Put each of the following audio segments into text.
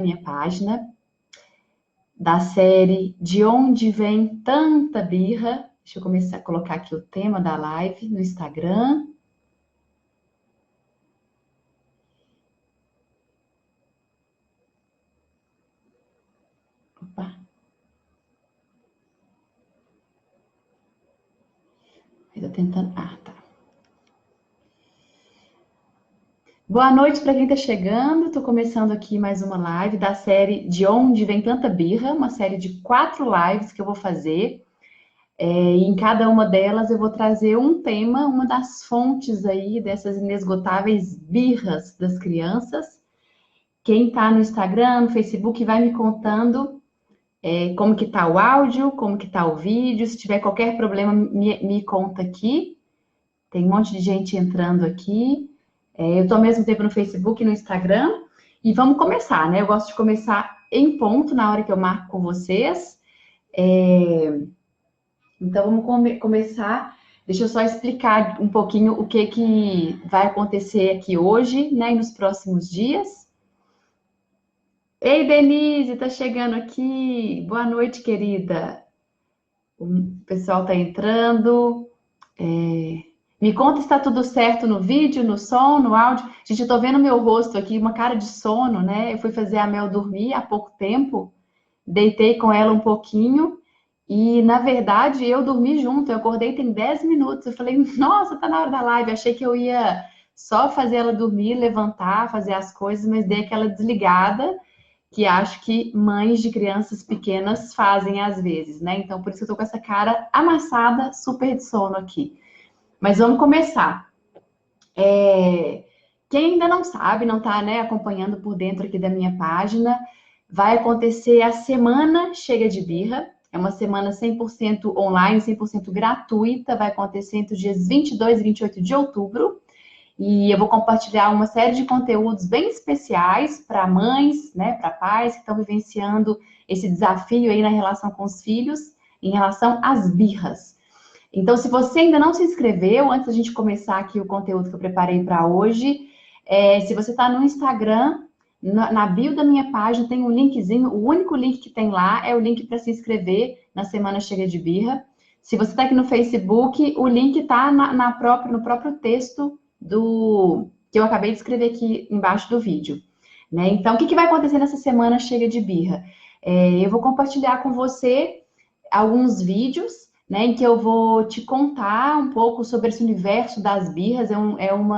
minha página, da série De Onde Vem Tanta Birra. Deixa eu começar a colocar aqui o tema da live no Instagram. Opa. Eu tô tentando... Ah, tá. Boa noite para quem está chegando. Estou começando aqui mais uma live da série De Onde Vem Tanta Birra, uma série de 4 lives que eu vou fazer. E em cada uma delas eu vou trazer um tema, uma das fontes aí dessas inesgotáveis birras das crianças. Quem está no Instagram, no Facebook, vai me contando como que está o áudio, como que está o vídeo. Se tiver qualquer problema, me conta aqui. Tem um monte de gente entrando aqui. Eu estou ao mesmo tempo no Facebook e no Instagram. E vamos começar, né? Eu gosto de começar em ponto, na hora que eu marco com vocês. Então, vamos começar. Deixa eu só explicar um pouquinho o que vai acontecer aqui hoje, né? E nos próximos dias. Ei, Denise, tá chegando aqui. Boa noite, querida. O pessoal tá entrando. Me conta se tá tudo certo no vídeo, no som, no áudio. Gente, eu tô vendo meu rosto aqui, uma cara de sono, né? Eu fui fazer a Mel dormir há pouco tempo. Deitei com ela um pouquinho. E, na verdade, eu dormi junto. Eu acordei tem 10 minutos. Eu falei, nossa, tá na hora da live. Achei que eu ia só fazer ela dormir, levantar, fazer as coisas, mas dei aquela desligada, que acho que mães de crianças pequenas fazem às vezes, né? Então, por isso que eu tô com essa cara amassada, super de sono aqui. Mas vamos começar. Quem ainda não sabe, não tá, né, acompanhando por dentro aqui da minha página, vai acontecer a Semana Chega de Birra. É uma semana 100% online, 100% gratuita. Vai acontecer entre os dias 22 e 28 de outubro. E eu vou compartilhar uma série de conteúdos bem especiais para mães, né, para pais que estão vivenciando esse desafio aí na relação com os filhos, em relação às birras. Então, se você ainda não se inscreveu, antes da gente começar aqui o conteúdo que eu preparei para hoje, se você está no Instagram, na bio da minha página tem um linkzinho, o único link que tem lá é o link para se inscrever na Semana Chega de Birra. Se você está aqui no Facebook, o link está no próprio texto que eu acabei de escrever aqui embaixo do vídeo. Né? Então, o que vai acontecer nessa Semana Chega de Birra? Eu vou compartilhar com você alguns vídeos, né, em que eu vou te contar um pouco sobre esse universo das birras. É um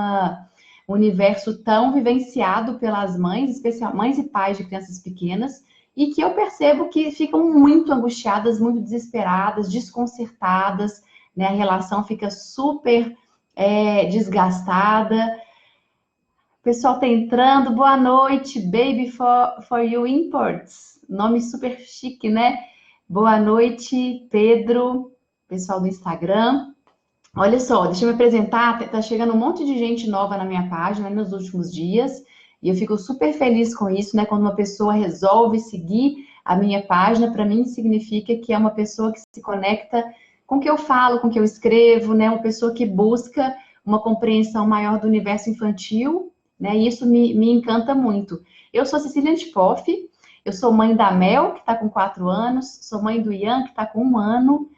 universo tão vivenciado pelas mães, especialmente mães e pais de crianças pequenas, e que eu percebo que ficam muito angustiadas, muito desesperadas, desconcertadas, né? A relação fica super desgastada. O pessoal tá entrando. Boa noite, Baby for You Imports. Nome super chique, né? Boa noite, Pedro, pessoal do Instagram. Olha só, deixa eu me apresentar. Tá chegando um monte de gente nova na minha página nos últimos dias. E eu fico super feliz com isso, né? Quando uma pessoa resolve seguir a minha página, para mim significa que é uma pessoa que se conecta com o que eu falo, com o que eu escrevo, né? Uma pessoa que busca uma compreensão maior do universo infantil, né? E isso me encanta muito. Eu sou Cecília Antipoff, eu sou mãe da Mel, que está com 4 anos, sou mãe do Ian, que está com 1 ano,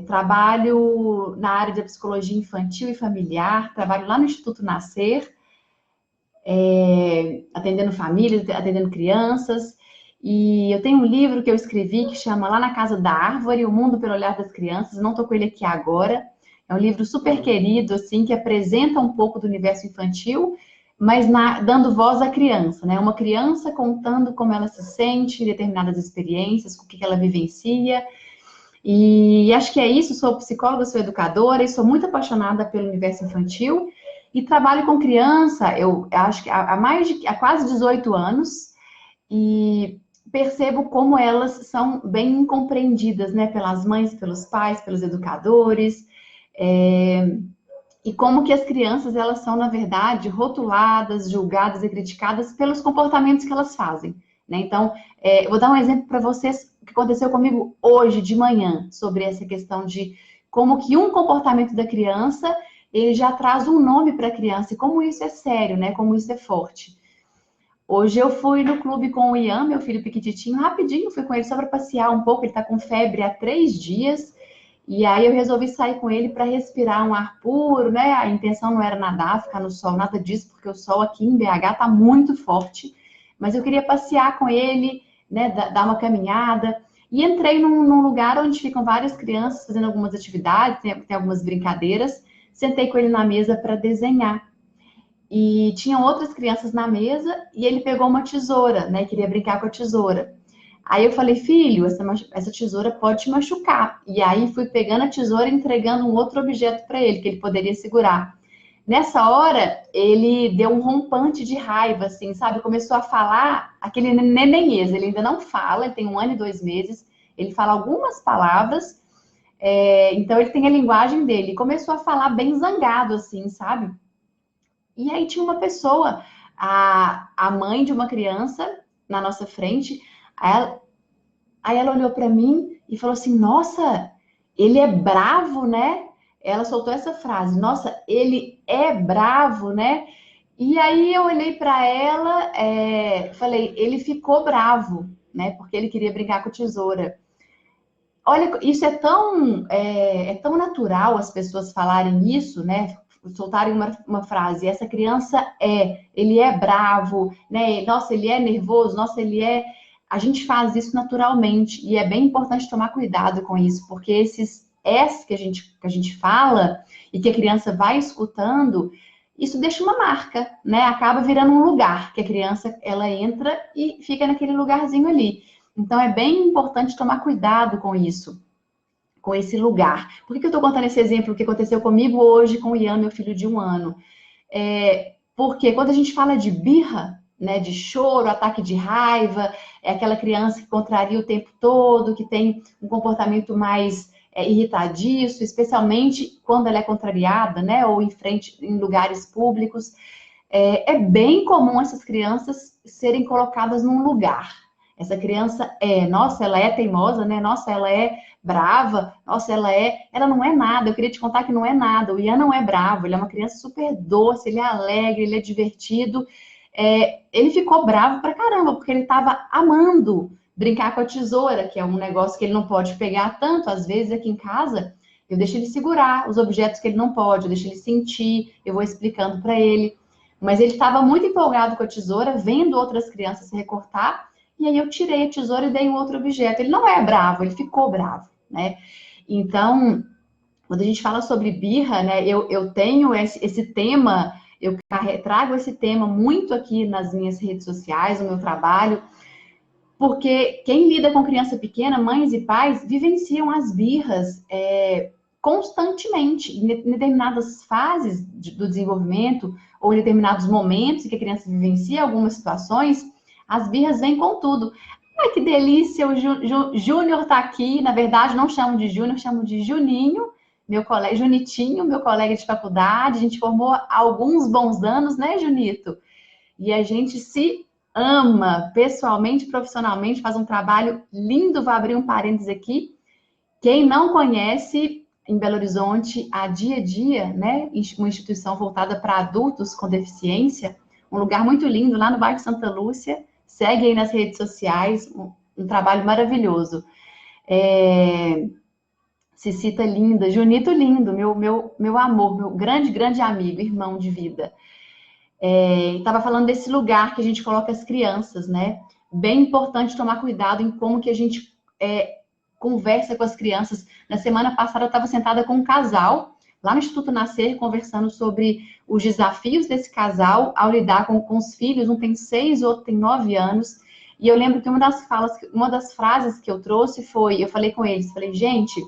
trabalho na área de psicologia infantil e familiar, trabalho lá no Instituto Nascer, atendendo famílias, atendendo crianças, e eu tenho um livro que eu escrevi que chama Lá na Casa da Árvore, O Mundo pelo Olhar das Crianças, não estou com ele aqui agora, é um livro super querido, assim, que apresenta um pouco do universo infantil, mas dando voz à criança, né? Uma criança contando como ela se sente em determinadas experiências, o que ela vivencia. E acho que é isso, sou psicóloga, sou educadora e sou muito apaixonada pelo universo infantil e trabalho com criança, eu acho que há quase 18 anos, e percebo como elas são bem incompreendidas, né? Pelas mães, pelos pais, pelos educadores. E como que as crianças, elas são, na verdade, rotuladas, julgadas e criticadas pelos comportamentos que elas fazem, né? Então, eu vou dar um exemplo para vocês que aconteceu comigo hoje de manhã, sobre essa questão de como que um comportamento da criança, ele já traz um nome para a criança, e como isso é sério, né? Como isso é forte. Hoje eu fui no clube com o Ian, meu filho pequititinho, rapidinho, fui com ele só para passear um pouco, ele está com febre há 3 dias, e aí eu resolvi sair com ele para respirar um ar puro, né? A intenção não era nadar, ficar no sol, nada disso, porque o sol aqui em BH está muito forte, mas eu queria passear com ele, né? Dar uma caminhada, e entrei num lugar onde ficam várias crianças fazendo algumas atividades, tem algumas brincadeiras, sentei com ele na mesa para desenhar. E tinham outras crianças na mesa e ele pegou uma tesoura, né? Queria brincar com a tesoura. Aí eu falei, filho, essa tesoura pode te machucar. E aí fui pegando a tesoura e entregando um outro objeto para ele, que ele poderia segurar. Nessa hora, ele deu um rompante de raiva, assim, sabe? Começou a falar aquele nenenês. Ele ainda não fala, ele tem 1 ano e 2 meses. Ele fala algumas palavras, então ele tem a linguagem dele. E começou a falar bem zangado, assim, sabe? E aí tinha uma pessoa, a mãe de uma criança, na nossa frente. Aí ela olhou para mim e falou assim: Nossa, ele é bravo, né? Ela soltou essa frase: Nossa, ele é bravo, né? E aí eu olhei para ela, falei: Ele ficou bravo, né? Porque ele queria brincar com tesoura. Olha, isso é tão natural as pessoas falarem isso, né? Soltarem uma frase. Essa criança ele é bravo, né? Nossa, ele é nervoso, nossa, ele é. A gente faz isso naturalmente e é bem importante tomar cuidado com isso, porque esses S que a gente fala e que a criança vai escutando, isso deixa uma marca, né? Acaba virando um lugar que a criança ela entra e fica naquele lugarzinho ali. Então é bem importante tomar cuidado com isso, com esse lugar. Por que eu estou contando esse exemplo que aconteceu comigo hoje com o Ian, meu filho de 1 ano? Porque quando a gente fala de birra, né, de choro, ataque de raiva, é aquela criança que contraria o tempo todo, que tem um comportamento mais irritadiço, especialmente quando ela é contrariada, né, ou em lugares públicos. É bem comum essas crianças serem colocadas num lugar. Essa criança nossa, ela é teimosa, né? Nossa, ela é brava, nossa, ela não é nada. Eu queria te contar que não é nada. O Ian não é bravo, ele é uma criança super doce, ele é alegre, ele é divertido. Ele ficou bravo pra caramba, porque ele estava amando brincar com a tesoura, que é um negócio que ele não pode pegar tanto. Às vezes aqui em casa, eu deixo ele segurar os objetos que ele não pode, eu deixo ele sentir, eu vou explicando para ele. Mas ele estava muito empolgado com a tesoura, vendo outras crianças recortar, e aí eu tirei a tesoura e dei um outro objeto. Ele não é bravo, ele ficou bravo, né? Então, quando a gente fala sobre birra, né, eu tenho esse tema, eu trago esse tema muito aqui nas minhas redes sociais, no meu trabalho, porque quem lida com criança pequena, mães e pais, vivenciam as birras constantemente, em determinadas fases do desenvolvimento, ou em determinados momentos em que a criança vivencia algumas situações, as birras vêm com tudo. Ai, que delícia, o Júnior está aqui. Na verdade, não chamo de Júnior, chamo de Juninho, meu colega, Junitinho, meu colega de faculdade. A gente formou há alguns bons anos, né, Junito? E a gente se ama pessoalmente, profissionalmente, faz um trabalho lindo. Vou abrir um parênteses aqui. Quem não conhece, em Belo Horizonte, a Dia a Dia, né, uma instituição voltada para adultos com deficiência, um lugar muito lindo lá no bairro Santa Lúcia. Segue aí nas redes sociais, um trabalho maravilhoso. Cicita linda, Junito lindo, meu amor, meu grande, grande amigo, irmão de vida. Estava falando desse lugar que a gente coloca as crianças, né? Bem importante tomar cuidado em como que a gente conversa com as crianças. Na semana passada eu estava sentada com um casal, lá no Instituto Nascer, conversando sobre os desafios desse casal ao lidar com os filhos. Um tem 6, o outro tem 9 anos. E eu lembro que uma das frases que eu trouxe foi, eu falei com eles, falei, gente,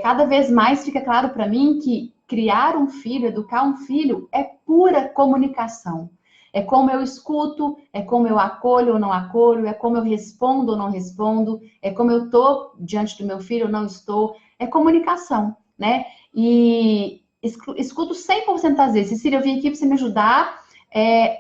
cada vez mais fica claro para mim que criar um filho, educar um filho, é pura comunicação. É como eu escuto, é como eu acolho ou não acolho, é como eu respondo ou não respondo, é como eu estou diante do meu filho ou não estou. É comunicação, né? E escuto 100% das vezes. Cecília, eu vim aqui para você me ajudar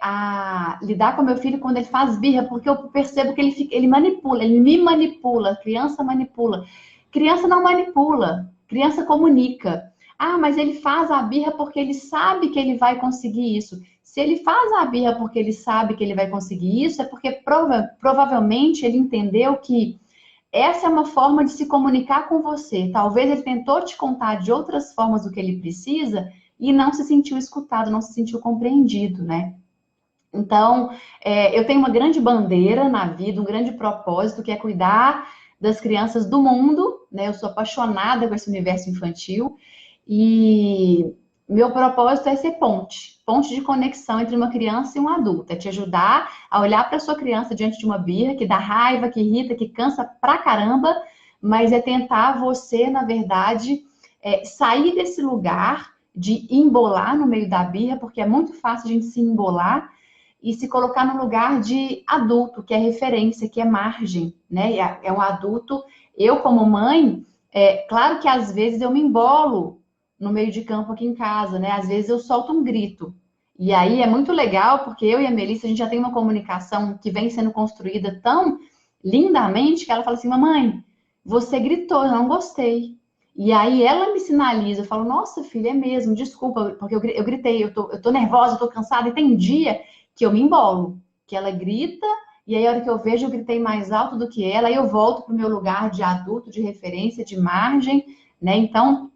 a lidar com meu filho quando ele faz birra, porque eu percebo que ele manipula, ele me manipula, a criança manipula. Criança não manipula, criança comunica. Ah, mas ele faz a birra porque ele sabe que ele vai conseguir isso. Se ele faz a birra porque ele sabe que ele vai conseguir isso, é porque provavelmente ele entendeu que essa é uma forma de se comunicar com você. Talvez ele tentou te contar de outras formas o que ele precisa e não se sentiu escutado, não se sentiu compreendido, né? Então, eu tenho uma grande bandeira na vida, um grande propósito, que é cuidar das crianças do mundo, né? Eu sou apaixonada com esse universo infantil e meu propósito é ser ponte, ponte de conexão entre uma criança e um adulto, é te ajudar a olhar para sua criança diante de uma birra que dá raiva, que irrita, que cansa pra caramba, mas é tentar você, na verdade, sair desse lugar de embolar no meio da birra, porque é muito fácil a gente se embolar e se colocar no lugar de adulto, que é referência, que é margem, né? É um adulto. Eu, como mãe, claro que às vezes eu me embolo no meio de campo aqui em casa, né? Às vezes eu solto um grito. E aí é muito legal, porque eu e a Melissa, a gente já tem uma comunicação que vem sendo construída tão lindamente que ela fala assim, mamãe, você gritou, eu não gostei. E aí ela me sinaliza, eu falo, nossa, filha, é mesmo, desculpa, porque eu gritei, eu tô nervosa, eu tô cansada, e tem dia que eu me embolo, que ela grita, e aí a hora que eu vejo, eu gritei mais alto do que ela, aí eu volto pro meu lugar de adulto, de referência, de margem, né? Então,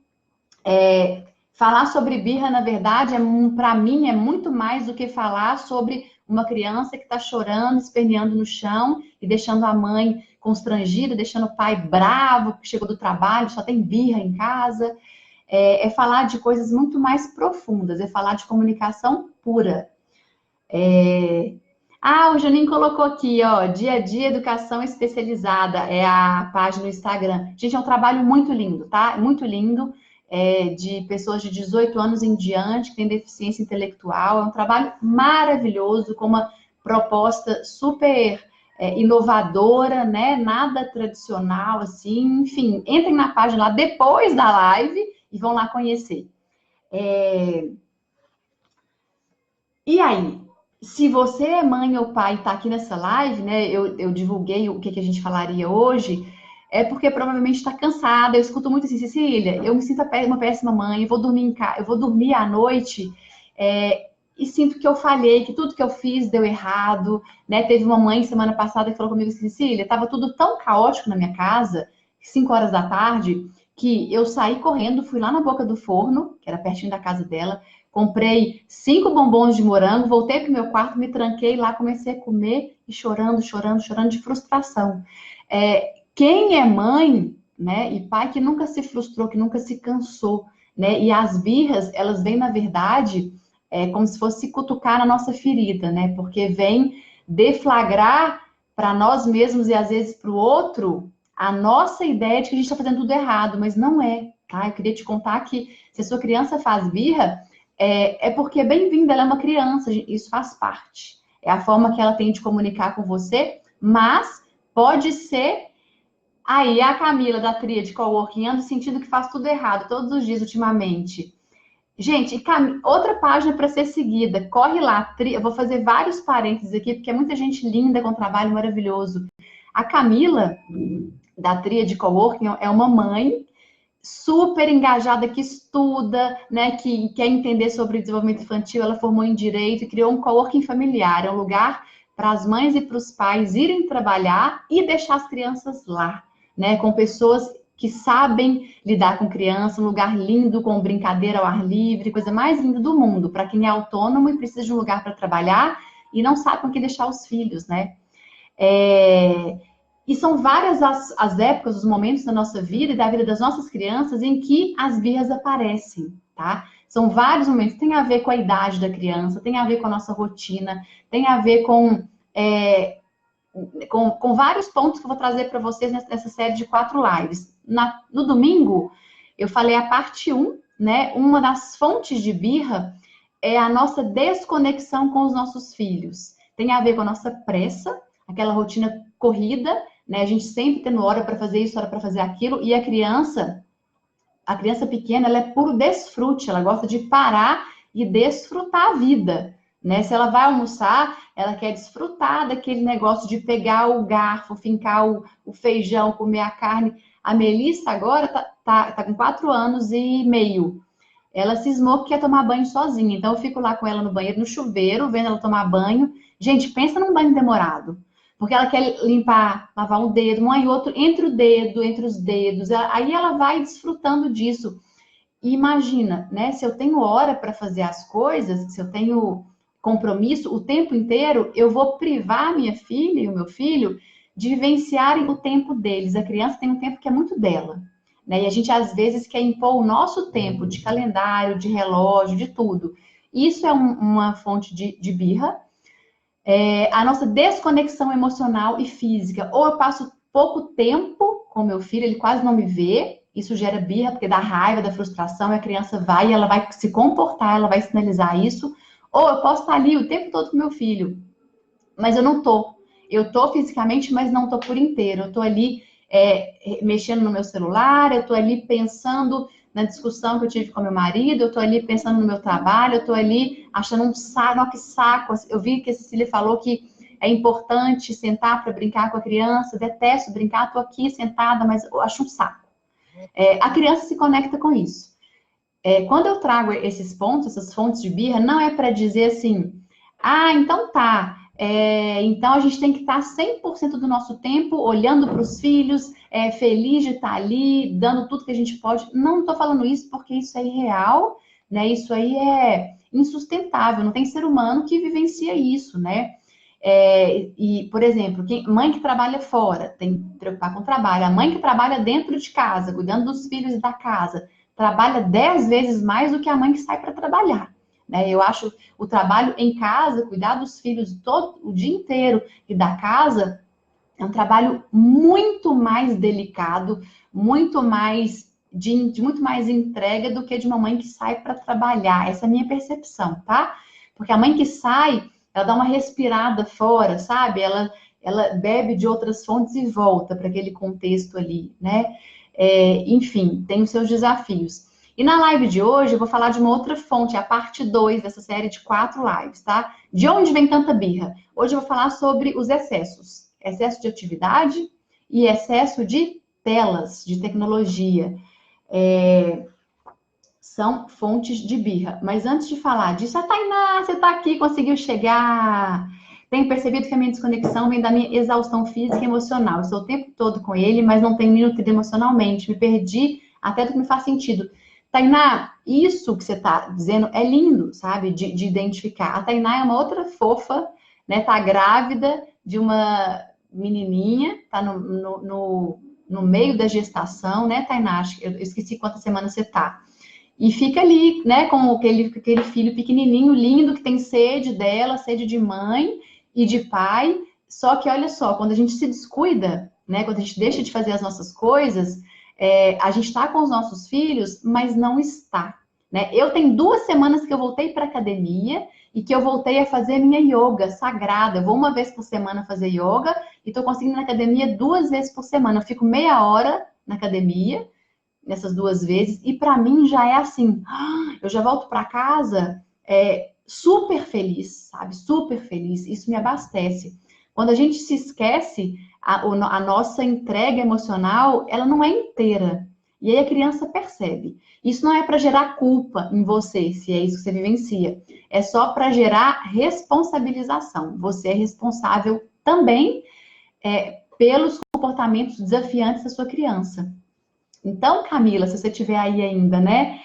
falar sobre birra, na verdade, para mim, é muito mais do que falar sobre uma criança que está chorando, esperneando no chão e deixando a mãe constrangida, deixando o pai bravo, que chegou do trabalho, só tem birra em casa. É falar de coisas muito mais profundas, é falar de comunicação pura. O Juninho colocou aqui, ó, Dia a Dia Educação Especializada, é a página no Instagram. Gente, é um trabalho muito lindo, tá? Muito lindo, de pessoas de 18 anos em diante, que têm deficiência intelectual. É um trabalho maravilhoso, com uma proposta super inovadora, né? Nada tradicional, assim. Enfim, entrem na página lá depois da live e vão lá conhecer. E aí? Se você é mãe ou pai e está aqui nessa live, né? Eu divulguei o que a gente falaria hoje, é porque provavelmente está cansada. Eu escuto muito assim, Cecília, eu me sinto uma péssima mãe, eu vou dormir em casa, eu vou dormir à noite, e sinto que eu falhei, que tudo que eu fiz deu errado, né? Teve uma mãe semana passada que falou comigo, Cecília, estava tudo tão caótico na minha casa, 5 horas da tarde, que eu saí correndo, fui lá na boca do forno, que era pertinho da casa dela, comprei 5 bombons de morango, voltei para o meu quarto, me tranquei lá, comecei a comer e chorando, chorando, chorando de frustração. Quem é mãe, né, e pai que nunca se frustrou, que nunca se cansou, né? E as birras, elas vêm, na verdade, como se fosse cutucar na nossa ferida, né? Porque vem deflagrar para nós mesmos e às vezes para o outro a nossa ideia de que a gente está fazendo tudo errado, mas não é, tá? Eu queria te contar que se a sua criança faz birra, porque é bem-vinda, ela é uma criança, isso faz parte. É a forma que ela tem de comunicar com você, mas pode ser aí a Camila da Tríade Coworking anda sentindo que faz tudo errado todos os dias ultimamente. Gente, outra página para ser seguida, corre lá, eu vou fazer vários parênteses aqui, porque é muita gente linda com trabalho maravilhoso. A Camila da Tríade Coworking é uma mãe super engajada, que estuda, né, que quer entender sobre desenvolvimento infantil, ela formou em Direito e criou um coworking familiar, é um lugar para as mães e para os pais irem trabalhar e deixar as crianças lá, né, com pessoas que sabem lidar com criança, um lugar lindo, com brincadeira ao ar livre, coisa mais linda do mundo, para quem é autônomo e precisa de um lugar para trabalhar e não sabe com quem deixar os filhos, né. E são várias as épocas, os momentos da nossa vida e da vida das nossas crianças em que as birras aparecem, tá? São vários momentos, tem a ver com a idade da criança, tem a ver com a nossa rotina, tem a ver com vários pontos que eu vou trazer para vocês nessa série de 4 lives. No domingo, eu falei a parte 1, né? Uma das fontes de birra é a nossa desconexão com os nossos filhos. Tem a ver com a nossa pressa, aquela rotina corrida, né? A gente sempre tendo hora para fazer isso, hora para fazer aquilo, e a criança pequena, ela é puro desfrute, ela gosta de parar e desfrutar a vida, né? Se ela vai almoçar, ela quer desfrutar daquele negócio de pegar o garfo, fincar o feijão, comer a carne. A Melissa agora tá com 4 anos e meio. ela cismou que quer tomar banho sozinha. Então, eu fico lá com ela no banheiro, no chuveiro, vendo ela tomar banho. Gente, pensa num banho demorado. Porque ela quer limpar, lavar um dedo, um e outro, entre o dedo, entre os dedos. Aí ela vai desfrutando disso. E imagina, né? Se eu tenho hora para fazer as coisas, se eu tenho compromisso o tempo inteiro, eu vou privar minha filha e o meu filho de vivenciarem o tempo deles. A criança tem um tempo que é muito dela, né? E a gente às vezes quer impor o nosso tempo de calendário, de relógio, de tudo. Isso é uma fonte de birra. A nossa desconexão emocional e física. Ou eu passo pouco tempo com meu filho, ele quase não me vê. Isso gera birra, porque dá raiva, da frustração, e a criança vai, ela vai se comportar, ela vai sinalizar isso. Ou eu posso estar ali o tempo todo com meu filho, mas eu não tô. Eu tô fisicamente, mas não tô por inteiro. Eu tô ali mexendo no meu celular, eu tô ali pensando na discussão que eu tive com meu marido, eu tô ali pensando no meu trabalho, eu tô ali achando um saco, ó, que saco. Eu vi que a Cecília falou que é importante sentar para brincar com a criança, detesto brincar, tô aqui sentada, mas eu acho um saco. A criança se conecta com isso. Quando eu trago esses pontos, essas fontes de birra, não é para dizer assim, então tá, então a gente tem que estar 100% do nosso tempo olhando para os filhos, feliz de estar ali, dando tudo que a gente pode. Não estou falando isso porque isso é irreal, né? Isso aí é insustentável, não tem ser humano que vivencia isso, né? E, por exemplo, mãe que trabalha fora tem que preocupar com o trabalho. A mãe que trabalha dentro de casa, cuidando dos filhos e da casa, trabalha 10 vezes mais do que a mãe que sai para trabalhar. Né? Eu acho o trabalho em casa, cuidar dos filhos todo o dia inteiro e da casa, é um trabalho muito mais delicado, muito mais de muito mais entrega do que de uma mãe que sai para trabalhar. Essa é a minha percepção, tá? Porque a mãe que sai, ela dá uma respirada fora, sabe? Ela bebe de outras fontes e volta para aquele contexto ali, né? Enfim, tem os seus desafios. E na live de hoje eu vou falar de uma outra fonte, a parte 2 dessa série de 4 lives, tá? De onde vem tanta birra? Hoje eu vou falar sobre os excessos. Excesso de atividade e excesso de telas, de tecnologia. São fontes de birra. Mas antes de falar disso, Tainá, você está aqui, conseguiu chegar. Tenho percebido que a minha desconexão vem da minha exaustão física e emocional. Eu estou o tempo todo com ele, mas não tenho me nutrido emocionalmente. Me perdi até do que me faz sentido. Tainá, isso que você está dizendo é lindo, sabe? De identificar. A Tainá é uma outra fofa, né? Tá grávida de uma menininha, tá no meio da gestação, né, Tainá? Eu esqueci quantas semanas você tá. E fica ali, né, com aquele filho pequenininho, lindo, que tem sede dela, sede de mãe e de pai. Só que, olha só, quando a gente se descuida, né, quando a gente deixa de fazer as nossas coisas, a gente está com os nossos filhos, mas não está. Né? Eu tenho 2 semanas que eu voltei para academia e que eu voltei a fazer minha yoga sagrada. Eu vou 1 vez por semana fazer yoga e estou conseguindo na academia 2 vezes por semana. Eu fico meia hora na academia, nessas 2 vezes, e para mim já é assim, eu já volto para casa super feliz, sabe? Super feliz. Isso me abastece. Quando a gente se esquece, a nossa entrega emocional, ela não é inteira. E aí a criança percebe. Isso não é para gerar culpa em você, se é isso que você vivencia. É só para gerar responsabilização. Você é responsável também pelos comportamentos desafiantes da sua criança. Então, Camila, se você estiver aí ainda, né?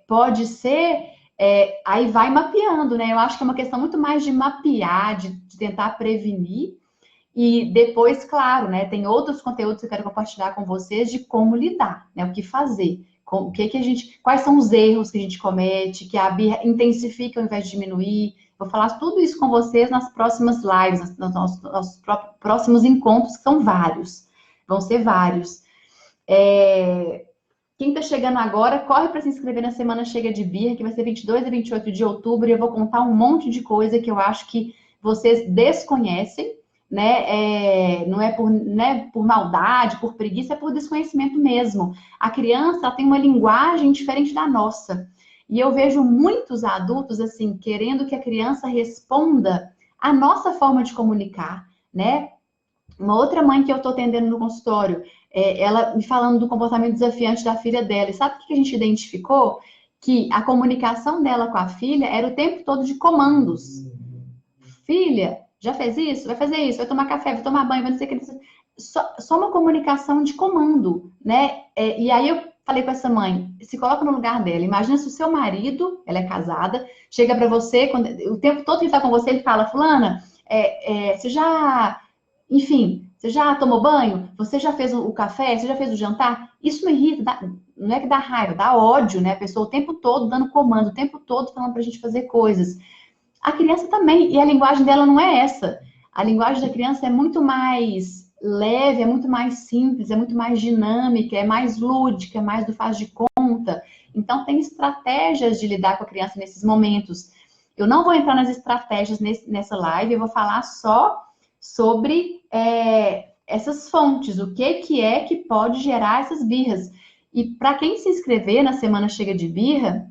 Pode ser. Aí vai mapeando, né? Eu acho que é uma questão muito mais de mapear, de tentar prevenir. E depois, claro, né? Tem outros conteúdos que eu quero compartilhar com vocês de como lidar, né? O que fazer, o que a gente, quais são os erros que a gente comete, que a birra intensifica ao invés de diminuir. Vou falar tudo isso com vocês nas próximas lives, nos nossos próximos encontros, que são vários. Vão ser vários. Quem está chegando agora, corre para se inscrever na Semana Chega de Birra, que vai ser 22 e 28 de outubro, e eu vou contar um monte de coisa que eu acho que vocês desconhecem, né? Não é por maldade, por preguiça, é por desconhecimento mesmo. A criança tem uma linguagem diferente da nossa. E eu vejo muitos adultos, assim, querendo que a criança responda à nossa forma de comunicar, né? Uma outra mãe que eu estou atendendo no consultório, ela me falando do comportamento desafiante da filha dela. E sabe o que a gente identificou? que a comunicação dela com a filha era o tempo todo de comandos. Filha, já fez isso? Vai fazer isso, vai tomar café, vai tomar banho, vai não sei o que. Só uma comunicação de comando, né? E aí eu falei com essa mãe, se coloca no lugar dela. Imagina se o seu marido, ela é casada, chega para você, o tempo todo que ele tá com você, ele fala, fulana, você já, enfim, você já tomou banho? Você já fez o café? Você já fez o jantar? Isso me irrita, não é que dá raiva, dá ódio, né? A pessoa o tempo todo dando comando, o tempo todo falando pra gente fazer coisas. A criança também, e a linguagem dela não é essa. A linguagem da criança é muito mais leve, é muito mais simples, é muito mais dinâmica, é mais lúdica, é mais do faz de conta. Então, tem estratégias de lidar com a criança nesses momentos. Eu não vou entrar nas estratégias nessa live, eu vou falar só sobre essas fontes, o que é que pode gerar essas birras. E para quem se inscrever na Semana Chega de Birra,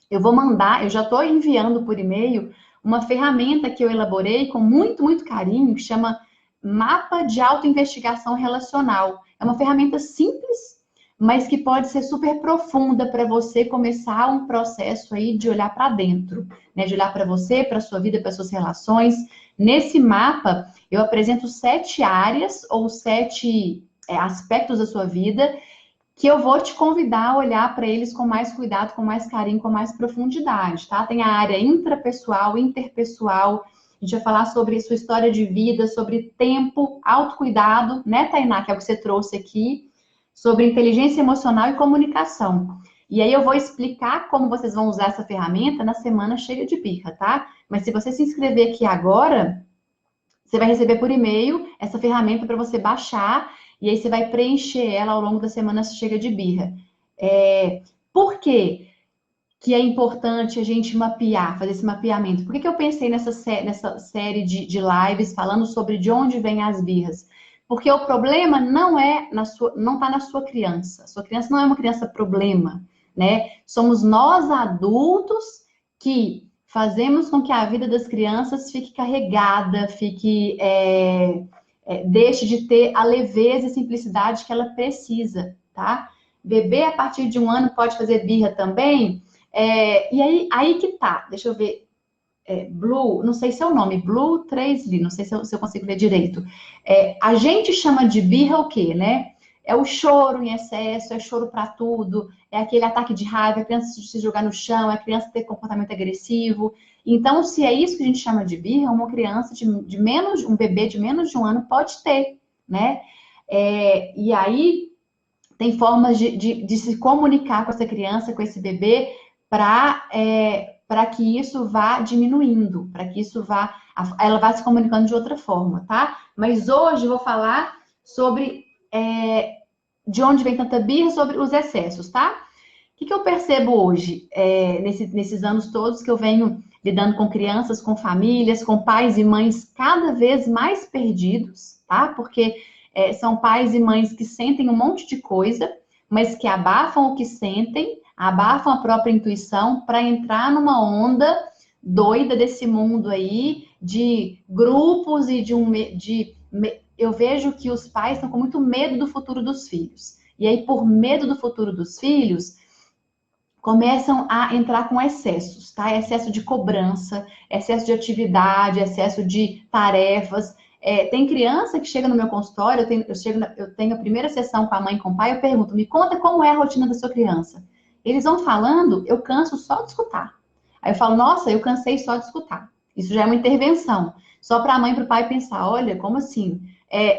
eu vou mandar, eu já estou enviando por e-mail uma ferramenta que eu elaborei com muito, muito carinho, que chama Mapa de Autoinvestigação Relacional. É uma ferramenta simples, mas que pode ser super profunda para você começar um processo aí de olhar para dentro, né? De olhar para você, para a sua vida, para suas relações. Nesse mapa, eu apresento 7 áreas ou 7 aspectos da sua vida que eu vou te convidar a olhar para eles com mais cuidado, com mais carinho, com mais profundidade, tá? Tem a área intrapessoal, interpessoal, a gente vai falar sobre sua história de vida, sobre tempo, autocuidado, né, Tainá, que é o que você trouxe aqui, sobre inteligência emocional e comunicação. E aí eu vou explicar como vocês vão usar essa ferramenta na Semana Chega de Birra, tá? Mas se você se inscrever aqui agora, você vai receber por e-mail essa ferramenta para você baixar e aí você vai preencher ela ao longo da Semana Chega de Birra. Por quê que é importante a gente mapear, fazer esse mapeamento? Por que eu pensei nessa série de lives falando sobre de onde vêm as birras? Porque o problema não está na sua criança. Sua criança não é uma criança problema, né? Somos nós adultos que fazemos com que a vida das crianças fique carregada, deixe de ter a leveza e simplicidade que ela precisa, tá? Bebê a partir de 1 ano pode fazer birra também. E aí que tá, deixa eu ver. Blue, não sei se é o nome, Blue 3L, não sei se eu consigo ler direito. A gente chama de birra o quê, né? É o choro em excesso, é choro para tudo, é aquele ataque de raiva, é a criança se jogar no chão, é a criança ter comportamento agressivo. Então, se é isso que a gente chama de birra, uma criança um bebê de menos de 1 ano pode ter, né? E aí tem formas de se comunicar com essa criança, com esse bebê, para que isso vá diminuindo, para que ela vá se comunicando de outra forma, tá? Mas hoje eu vou falar sobre de onde vem tanta birra, sobre os excessos, tá? O que eu percebo hoje, nesses anos todos que eu venho lidando com crianças, com famílias, com pais e mães cada vez mais perdidos, tá? Porque são pais e mães que sentem um monte de coisa, mas que abafam o que sentem, abafam a própria intuição para entrar numa onda doida desse mundo aí, de grupos e eu vejo que os pais estão com muito medo do futuro dos filhos. E aí, por medo do futuro dos filhos, começam a entrar com excessos, tá? Excesso de cobrança, excesso de atividade, excesso de tarefas. Tem criança que chega no meu consultório, eu tenho a primeira sessão com a mãe e com o pai, eu pergunto, me conta como é a rotina da sua criança. Eles vão falando, eu canso só de escutar. Aí eu falo, nossa, eu cansei só de escutar. Isso já é uma intervenção. Só para a mãe e para o pai pensar, olha, como assim?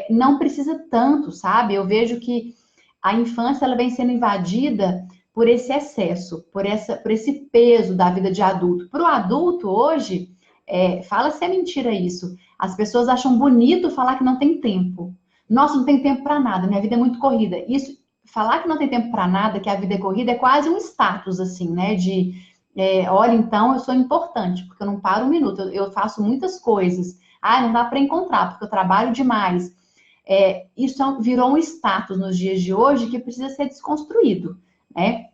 Não precisa tanto, sabe? Eu vejo que a infância ela vem sendo invadida por esse excesso, por esse peso da vida de adulto. Para o adulto, hoje, fala se é mentira isso. As pessoas acham bonito falar que não tem tempo. Nossa, não tem tempo para nada, minha vida é muito corrida. Isso, falar que não tem tempo para nada, que a vida é corrida, é quase um status, assim, né? Olha, então, eu sou importante, porque eu não paro um minuto, eu faço muitas coisas. Não dá para encontrar, porque eu trabalho demais. Isso virou um status nos dias de hoje que precisa ser desconstruído, né?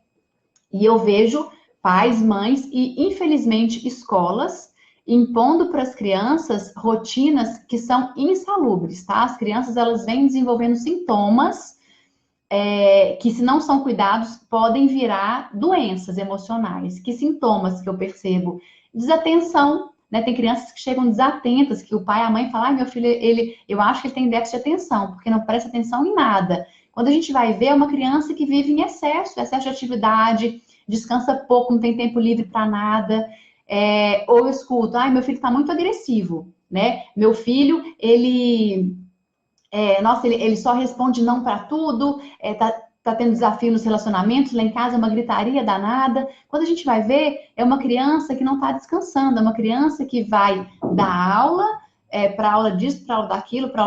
E eu vejo pais, mães e, infelizmente, escolas impondo para as crianças rotinas que são insalubres, tá? As crianças, elas vêm desenvolvendo sintomas que se não são cuidados, podem virar doenças emocionais. Que sintomas que eu percebo? Desatenção, né? Tem crianças que chegam desatentas, que o pai e a mãe falam, ai, meu filho, eu acho que ele tem déficit de atenção, porque não presta atenção em nada. Quando a gente vai ver, é uma criança que vive em excesso de atividade, descansa pouco, não tem tempo livre para nada. Ou eu escuto, ai, meu filho está muito agressivo, né? Meu filho, nossa, ele só responde não para tudo, tá tendo desafio nos relacionamentos, lá em casa é uma gritaria danada. Quando a gente vai ver, é uma criança que não está descansando, é uma criança que vai dar aula, para aula disso, para aula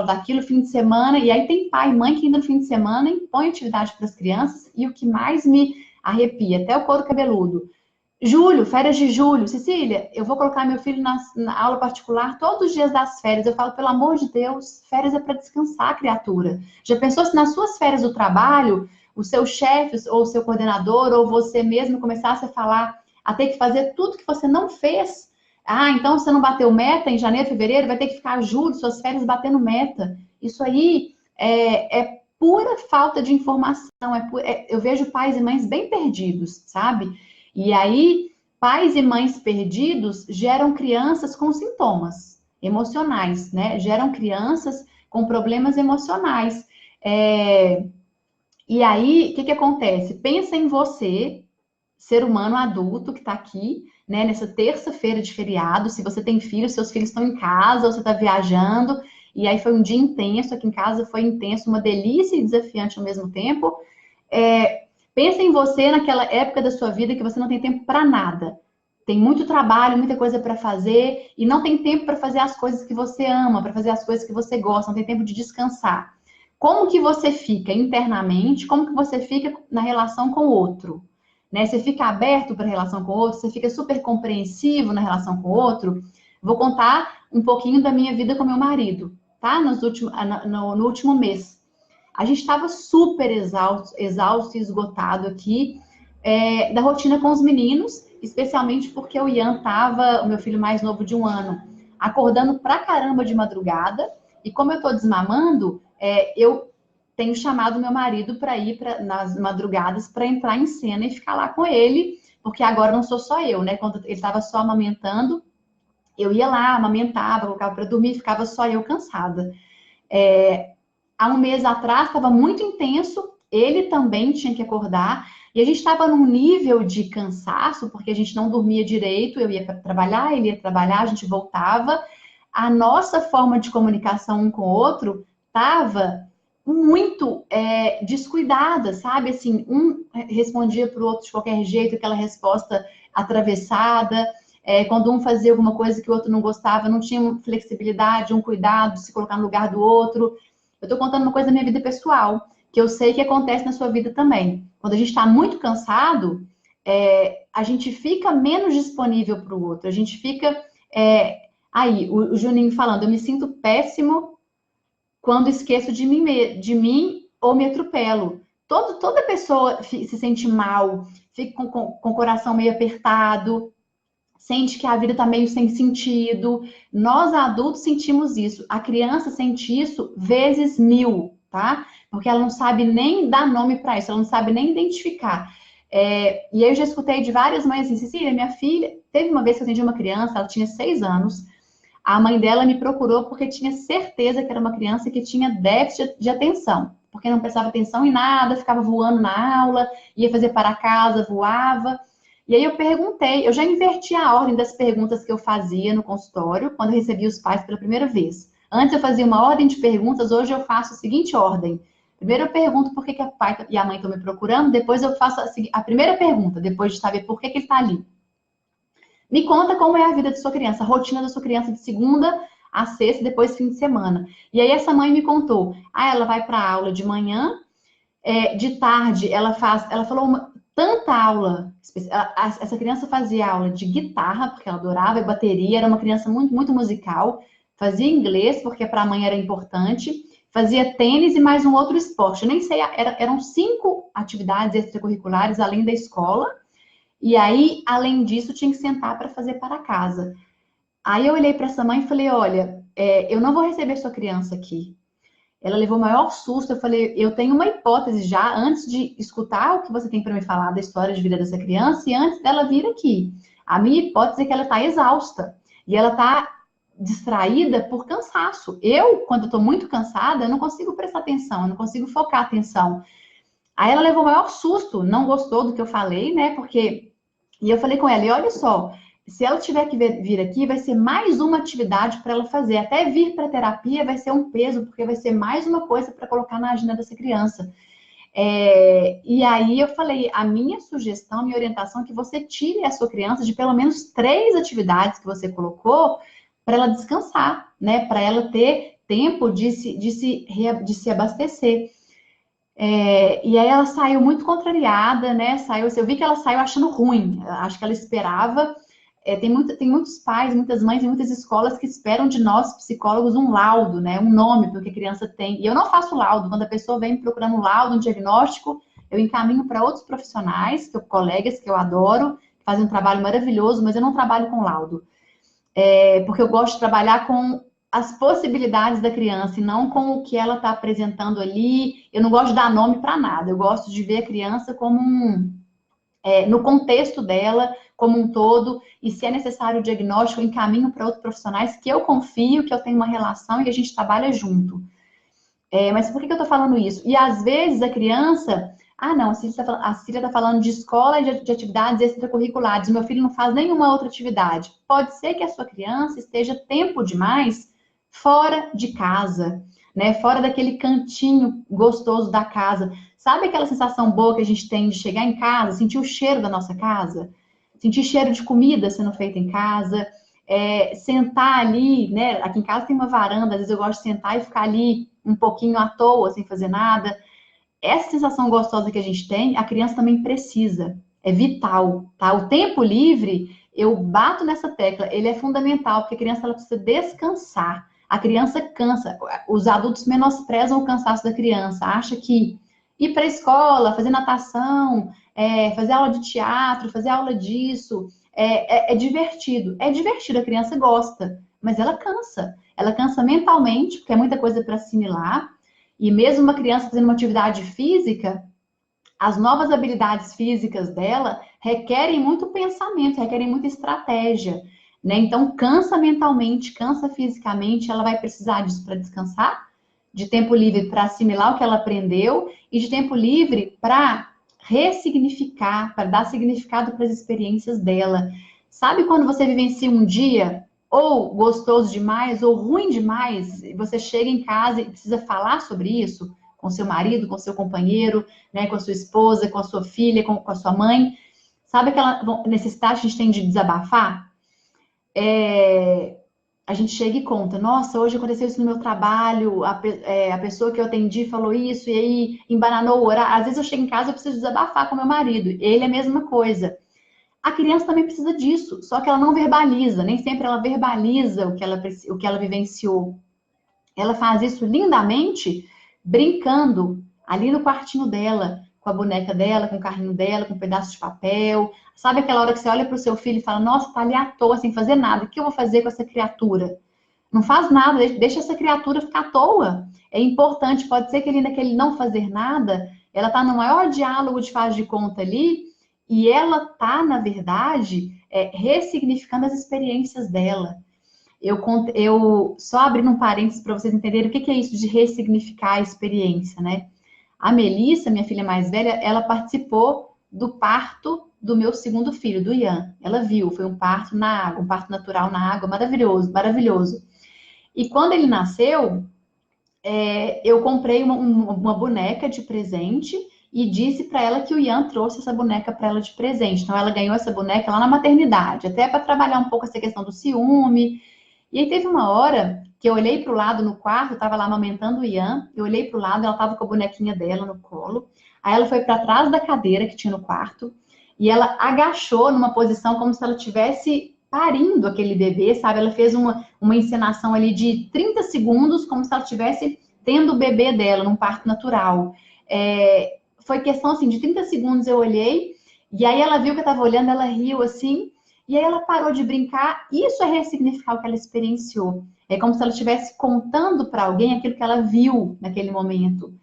daquilo, fim de semana, e aí tem pai e mãe que ainda no fim de semana impõe atividade para as crianças, e o que mais me arrepia, até o couro cabeludo. Julho, férias de julho. Cecília, eu vou colocar meu filho na aula particular todos os dias das férias. Eu falo, pelo amor de Deus, férias é para descansar, criatura. Já pensou se nas suas férias do trabalho, o seu chefe, ou o seu coordenador, ou você mesmo começasse a falar, a ter que fazer tudo que você não fez? Ah, então você não bateu meta em janeiro, fevereiro, vai ter que ficar julho, suas férias batendo meta. Isso aí é pura falta de informação. Eu vejo pais e mães bem perdidos, sabe? E aí, pais e mães perdidos geram crianças com sintomas emocionais, né? Geram crianças com problemas emocionais. E aí, o que acontece? Pensa em você, ser humano adulto que está aqui, né? Nessa terça-feira de feriado, se você tem filhos, seus filhos estão em casa, ou você está viajando, e aí foi um dia intenso, aqui em casa foi intenso, uma delícia e desafiante ao mesmo tempo. Pensa em você naquela época da sua vida que você não tem tempo para nada. Tem muito trabalho, muita coisa para fazer e não tem tempo para fazer as coisas que você ama, para fazer as coisas que você gosta, não tem tempo de descansar. Como que você fica internamente? Como que você fica na relação com o outro? Né? Você fica aberto para a relação com o outro? Você fica super compreensivo na relação com o outro? Vou contar um pouquinho da minha vida com meu marido, tá? No último mês. A gente estava super exausto e esgotado aqui da rotina com os meninos, especialmente porque o Ian estava, o meu filho mais novo de 1 ano, acordando pra caramba de madrugada. E como eu estou desmamando, eu tenho chamado meu marido para ir nas madrugadas para entrar em cena e ficar lá com ele, porque agora não sou só eu, né? Quando ele estava só amamentando, eu ia lá, amamentava, colocava para dormir, ficava só eu cansada. Há um mês atrás estava muito intenso, ele também tinha que acordar, e a gente estava num nível de cansaço, porque a gente não dormia direito, eu ia para trabalhar, ele ia trabalhar, a gente voltava. A nossa forma de comunicação um com o outro estava muito descuidada, sabe? Assim, um respondia para o outro de qualquer jeito, aquela resposta atravessada. Quando um fazia alguma coisa que o outro não gostava, não tinha flexibilidade, um cuidado de se colocar no lugar do outro. Eu estou contando uma coisa da minha vida pessoal, que eu sei que acontece na sua vida também. Quando a gente está muito cansado, a gente fica menos disponível para o outro. A gente fica... Aí, o Juninho falando, eu me sinto péssimo quando esqueço de mim ou me atropelo. Toda pessoa se sente mal, fica com o coração meio apertado, sente que a vida está meio sem sentido. Nós adultos sentimos isso. A criança sente isso vezes 1000, tá? Porque ela não sabe nem dar nome para isso, ela não sabe nem identificar. E aí eu já escutei de várias mães assim, Cecília, minha filha, teve uma vez que eu atendi uma criança, ela tinha 6 anos, a mãe dela me procurou porque tinha certeza que era uma criança que tinha déficit de atenção, porque não prestava atenção em nada, ficava voando na aula, ia fazer para casa, voava. E aí eu perguntei, eu já inverti a ordem das perguntas que eu fazia no consultório, quando eu recebia os pais pela primeira vez. Antes eu fazia uma ordem de perguntas, hoje eu faço a seguinte ordem. Primeiro eu pergunto por que o pai e a mãe estão me procurando, depois eu faço a primeira pergunta, depois de saber por que ele está ali. Me conta como é a vida de sua criança, a rotina da sua criança de segunda a sexta, depois fim de semana. E aí essa mãe me contou, ela vai para a aula de manhã, de tarde ela falou tanta aula, essa criança fazia aula de guitarra, porque ela adorava bateria, era uma criança muito, muito musical, fazia inglês, porque para a mãe era importante, fazia tênis e mais um outro esporte. Eu nem sei, eram 5 atividades extracurriculares além da escola, e aí, além disso, tinha que sentar para fazer para casa. Aí eu olhei para essa mãe e falei, olha, eu não vou receber sua criança aqui. Ela levou o maior susto. Eu falei, eu tenho uma hipótese já, antes de escutar o que você tem para me falar da história de vida dessa criança e antes dela vir aqui. A minha hipótese é que ela está exausta e ela está distraída por cansaço. Eu, quando estou muito cansada, eu não consigo prestar atenção, eu não consigo focar a atenção. Aí ela levou o maior susto, não gostou do que eu falei, né? Porque. E eu falei com ela, e olha só, se ela tiver que vir aqui, vai ser mais uma atividade para ela fazer. Até vir para terapia vai ser um peso, porque vai ser mais uma coisa para colocar na agenda dessa criança. E aí eu falei, a minha sugestão, minha orientação é que você tire a sua criança de pelo menos 3 atividades que você colocou para ela descansar, né? Para ela ter tempo de se abastecer. E aí ela saiu muito contrariada, né? Eu vi que ela saiu achando ruim. Acho que ela esperava. Tem muitos pais, muitas mães e muitas escolas que esperam de nós, psicólogos, um laudo, né? Um nome para o que a criança tem. E eu não faço laudo. Quando a pessoa vem me procurando um laudo, um diagnóstico, eu encaminho para outros profissionais, colegas que eu adoro, que fazem um trabalho maravilhoso, mas eu não trabalho com laudo. Porque eu gosto de trabalhar com as possibilidades da criança e não com o que ela está apresentando ali. Eu não gosto de dar nome para nada. Eu gosto de ver a criança como no contexto dela, como um todo, e se é necessário o diagnóstico, eu encaminho para outros profissionais que eu confio, que eu tenho uma relação e a gente trabalha junto. Mas por que eu estou falando isso? E às vezes a criança... Ah, não, a Cília está falando de escola e de atividades extracurriculares. O meu filho não faz nenhuma outra atividade. Pode ser que a sua criança esteja tempo demais fora de casa, né? Fora daquele cantinho gostoso da casa. Sabe aquela sensação boa que a gente tem de chegar em casa, sentir o cheiro da nossa casa? Sentir cheiro de comida sendo feita em casa? Sentar ali, né? Aqui em casa tem uma varanda, às vezes eu gosto de sentar e ficar ali um pouquinho à toa, sem fazer nada. Essa sensação gostosa que a gente tem, a criança também precisa. É vital, tá? O tempo livre, eu bato nessa tecla, ele é fundamental, porque a criança ela precisa descansar. A criança cansa. Os adultos menosprezam o cansaço da criança, acha que ir para a escola, fazer natação, fazer aula de teatro, fazer aula disso, é divertido. É divertido, a criança gosta, mas ela cansa. Ela cansa mentalmente, porque é muita coisa para assimilar. E mesmo uma criança fazendo uma atividade física, as novas habilidades físicas dela requerem muito pensamento, requerem muita estratégia, né? Então, cansa mentalmente, cansa fisicamente, ela vai precisar disso para descansar, de tempo livre para assimilar o que ela aprendeu e de tempo livre para ressignificar, para dar significado para as experiências dela. Sabe quando você vivencia um dia ou gostoso demais, ou ruim demais, você chega em casa e precisa falar sobre isso com seu marido, com seu companheiro, né, com a sua esposa, com a sua filha, com a sua mãe. Sabe aquela necessidade que a gente tem de desabafar? A gente chega e conta, nossa, hoje aconteceu isso no meu trabalho, a pessoa que eu atendi falou isso, e aí embananou o horário. Às vezes eu chego em casa e preciso desabafar com meu marido, ele é a mesma coisa. A criança também precisa disso, só que ela não verbaliza, nem sempre ela verbaliza o que ela vivenciou. Ela faz isso lindamente, brincando ali no quartinho dela, com a boneca dela, com o carrinho dela, com um pedaço de papel. Sabe aquela hora que você olha para o seu filho e fala, nossa, tá ali à toa, sem fazer nada, o que eu vou fazer com essa criatura? Não faz nada, deixa essa criatura ficar à toa. É importante, pode ser que ali naquele não fazer nada, ela tá no maior diálogo de faz de conta ali, e ela tá, na verdade, ressignificando as experiências dela. Eu só abrindo um parênteses para vocês entenderem o que é isso de ressignificar a experiência, né? A Melissa, minha filha mais velha, ela participou do parto do meu segundo filho, do Ian. Ela viu, foi um parto na água, um parto natural na água, maravilhoso, maravilhoso. E quando ele nasceu, eu comprei uma boneca de presente e disse para ela que o Ian trouxe essa boneca para ela de presente. Então, ela ganhou essa boneca lá na maternidade, até para trabalhar um pouco essa questão do ciúme. E aí teve uma hora que eu olhei para o lado no quarto, eu estava lá amamentando o Ian, eu olhei para o lado, ela estava com a bonequinha dela no colo. Aí ela foi para trás da cadeira que tinha no quarto e ela agachou numa posição como se ela tivesse parindo aquele bebê, sabe? Ela fez uma encenação ali de 30 segundos, como se ela estivesse tendo o bebê dela num parto natural. Foi questão assim, de 30 segundos eu olhei, e aí ela viu que eu estava olhando, ela riu assim, e aí ela parou de brincar. Isso é ressignificar o que ela experienciou. É como se ela estivesse contando para alguém aquilo que ela viu naquele momento.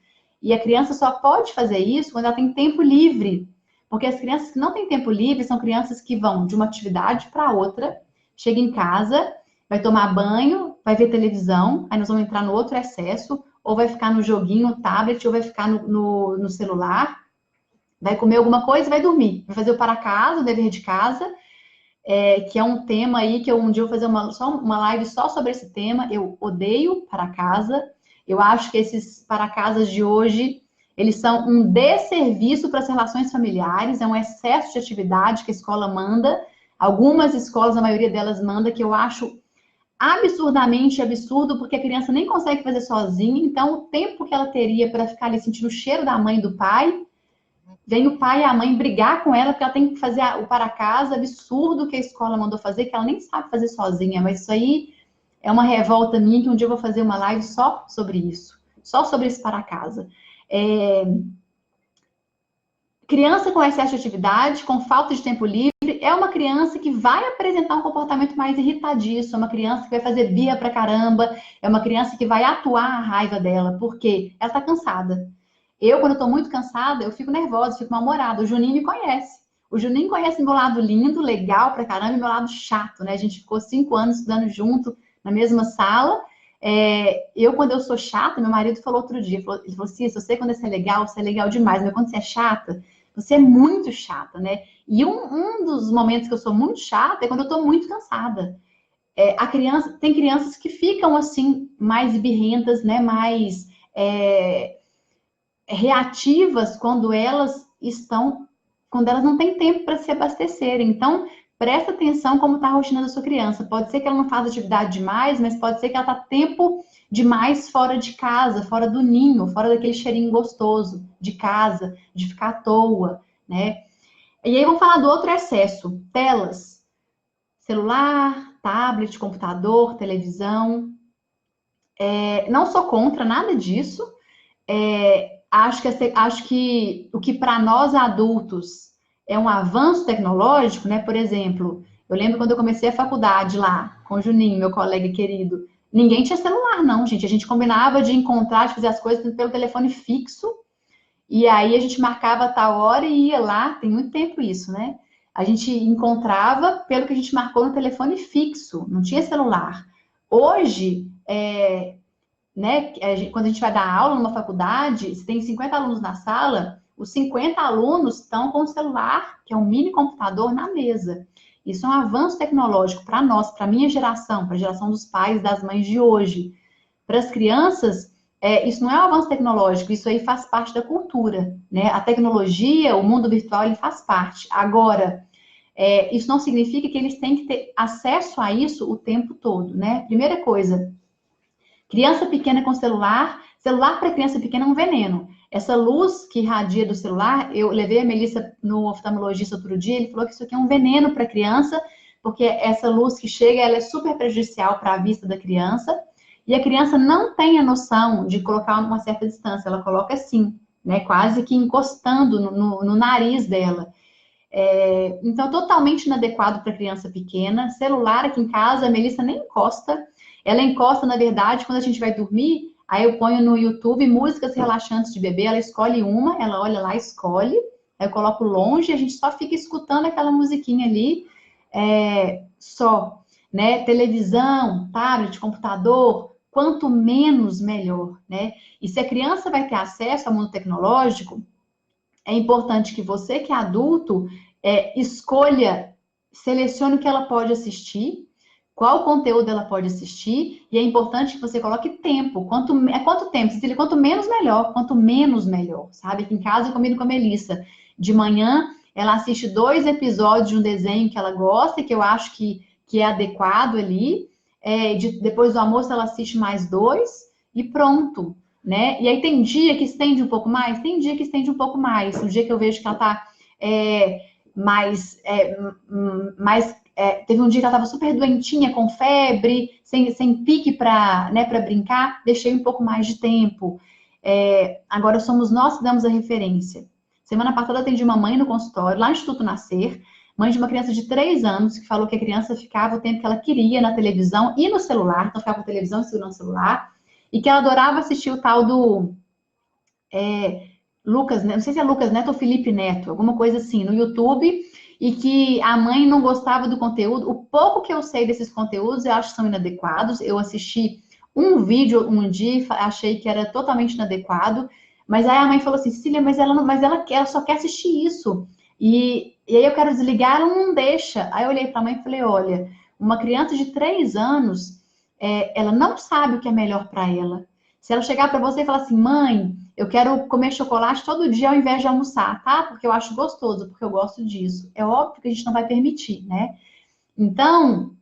E a criança só pode fazer isso quando ela tem tempo livre. Porque as crianças que não têm tempo livre são crianças que vão de uma atividade para outra, chega em casa, vai tomar banho, vai ver televisão, aí nós vamos entrar no outro excesso, ou vai ficar no joguinho, no tablet, ou vai ficar no celular, vai comer alguma coisa e vai dormir. Vai fazer o para casa, o dever de casa, que é um tema aí que um dia eu vou fazer uma live só sobre esse tema. Eu odeio para casa. Eu acho que esses para casas de hoje, eles são um desserviço para as relações familiares, é um excesso de atividade que a escola manda. Algumas escolas, a maioria delas manda, que eu acho absurdamente absurdo, porque a criança nem consegue fazer sozinha, então o tempo que ela teria para ficar ali sentindo o cheiro da mãe e do pai, vem o pai e a mãe brigar com ela, porque ela tem que fazer o para casa absurdo que a escola mandou fazer, que ela nem sabe fazer sozinha, mas isso aí é uma revolta minha, que um dia eu vou fazer uma live só sobre isso, só sobre esse para casa. Criança com excesso de atividade, com falta de tempo livre, é uma criança que vai apresentar um comportamento mais irritadiço, é uma criança que vai fazer birra pra caramba, é uma criança que vai atuar a raiva dela, porque ela tá cansada. Eu, quando eu tô muito cansada, eu fico nervosa, fico mal-humorada. O Juninho me conhece. O Juninho conhece meu lado lindo, legal pra caramba, e meu lado chato, né? A gente ficou 5 anos estudando junto na mesma sala. Quando eu sou chata, meu marido falou outro dia, ele falou assim, se você quando você é legal demais, mas quando você é chata, você é muito chata, né? E um dos momentos que eu sou muito chata é quando eu tô muito cansada. Tem crianças que ficam assim, mais birrentas, né? Mais reativas quando elas não têm tempo para se abastecerem. Então, presta atenção como está a rotina da sua criança. Pode ser que ela não faça atividade demais, mas pode ser que ela está tempo demais fora de casa, fora do ninho, fora daquele cheirinho gostoso de casa, de ficar à toa, né? E aí vamos falar do outro excesso, telas, celular, tablet, computador, televisão. Não sou contra nada disso. Acho que o que para nós adultos é um avanço tecnológico, né? Por exemplo, eu lembro quando eu comecei a faculdade lá, com o Juninho, meu colega querido, ninguém tinha celular, não, gente. A gente combinava de encontrar, de fazer as coisas pelo telefone fixo, e aí a gente marcava a tal hora e ia lá, tem muito tempo isso, né? A gente encontrava pelo que a gente marcou no telefone fixo, não tinha celular. Hoje, né, quando a gente vai dar aula numa faculdade, se tem 50 alunos na sala, os 50 alunos estão com o celular, que é um mini computador, na mesa. Isso é um avanço tecnológico para nós, para a minha geração, para a geração dos pais, das mães de hoje. Para as crianças, isso não é um avanço tecnológico, isso aí faz parte da cultura, né? A tecnologia, o mundo virtual, ele faz parte. Agora, isso não significa que eles têm que ter acesso a isso o tempo todo, né? Primeira coisa, criança pequena com celular para criança pequena é um veneno. Essa luz que irradia do celular, eu levei a Melissa no oftalmologista outro dia, ele falou que isso aqui é um veneno para a criança, porque essa luz que chega, ela é super prejudicial para a vista da criança, e a criança não tem a noção de colocar uma certa distância, ela coloca assim, né, quase que encostando no nariz dela. Então, totalmente inadequado para criança pequena. Celular aqui em casa, a Melissa nem encosta. Ela encosta, na verdade, quando a gente vai dormir, aí eu ponho no YouTube músicas relaxantes de bebê, ela escolhe uma, ela olha lá, escolhe, aí eu coloco longe, a gente só fica escutando aquela musiquinha ali, só, né? Televisão, tablet, computador, quanto menos, melhor, né? E se a criança vai ter acesso ao mundo tecnológico, é importante que você, que é adulto, escolha, selecione o que ela pode assistir, qual conteúdo ela pode assistir, e é importante que você coloque tempo. Quanto tempo? Cecília, quanto menos melhor, sabe? Aqui em casa eu combino com a Melissa. De manhã, ela assiste 2 episódios de um desenho que ela gosta, que eu acho que é adequado ali. Depois do almoço, ela assiste mais 2 e pronto, né? E aí tem dia que estende um pouco mais? Tem dia que estende um pouco mais. O dia que eu vejo que ela tá teve um dia que ela estava super doentinha, com febre, sem pique para brincar, deixei um pouco mais de tempo. Agora somos nós que damos a referência. Semana passada atendi uma mãe no consultório, lá no Instituto Nascer. mãe de uma criança de 3 anos, que falou que a criança ficava o tempo que ela queria na televisão e no celular, então ficava com a televisão e segurando o celular, e que ela adorava assistir o tal do Lucas, não sei se é Lucas Neto ou Felipe Neto, alguma coisa assim, no YouTube, e que a mãe não gostava do conteúdo. O pouco que eu sei desses conteúdos, eu acho que são inadequados. Eu assisti um vídeo um dia e achei que era totalmente inadequado, mas aí a mãe falou assim, Cecília, mas ela só quer assistir isso. E aí eu quero desligar, ela não deixa. Aí eu olhei para a mãe e falei, olha, uma criança de 3 anos, ela não sabe o que é melhor para ela. Se ela chegar para você e falar assim, mãe, eu quero comer chocolate todo dia ao invés de almoçar, tá? Porque eu acho gostoso, porque eu gosto disso. É óbvio que a gente não vai permitir, né? Então,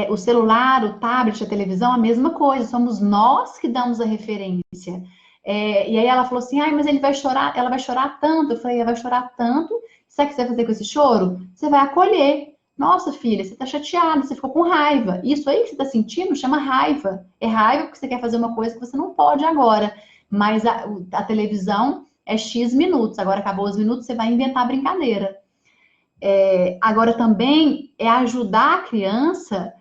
o celular, o tablet, a televisão, a mesma coisa. Somos nós que damos a referência. E aí ela falou assim, ai, mas ele vai chorar, ela vai chorar tanto. Eu falei, ela vai chorar tanto. Sabe o que você vai fazer com esse choro? Você vai acolher. Nossa, filha, você tá chateada, você ficou com raiva. Isso aí que você tá sentindo chama raiva. É raiva porque você quer fazer uma coisa que você não pode agora. Mas a televisão é X minutos. Agora acabou os minutos, você vai inventar brincadeira. Agora também é ajudar a criança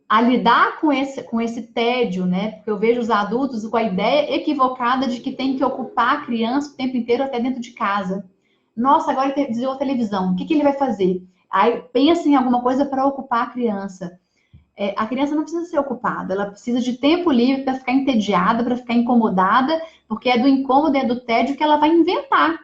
a lidar com esse tédio, né? Porque eu vejo os adultos com a ideia equivocada de que tem que ocupar a criança o tempo inteiro até dentro de casa. Nossa, agora ele desligou a televisão, o que ele vai fazer? Aí pensa em alguma coisa para ocupar a criança. A criança não precisa ser ocupada, ela precisa de tempo livre para ficar entediada, para ficar incomodada, porque é do incômodo, é do tédio que ela vai inventar.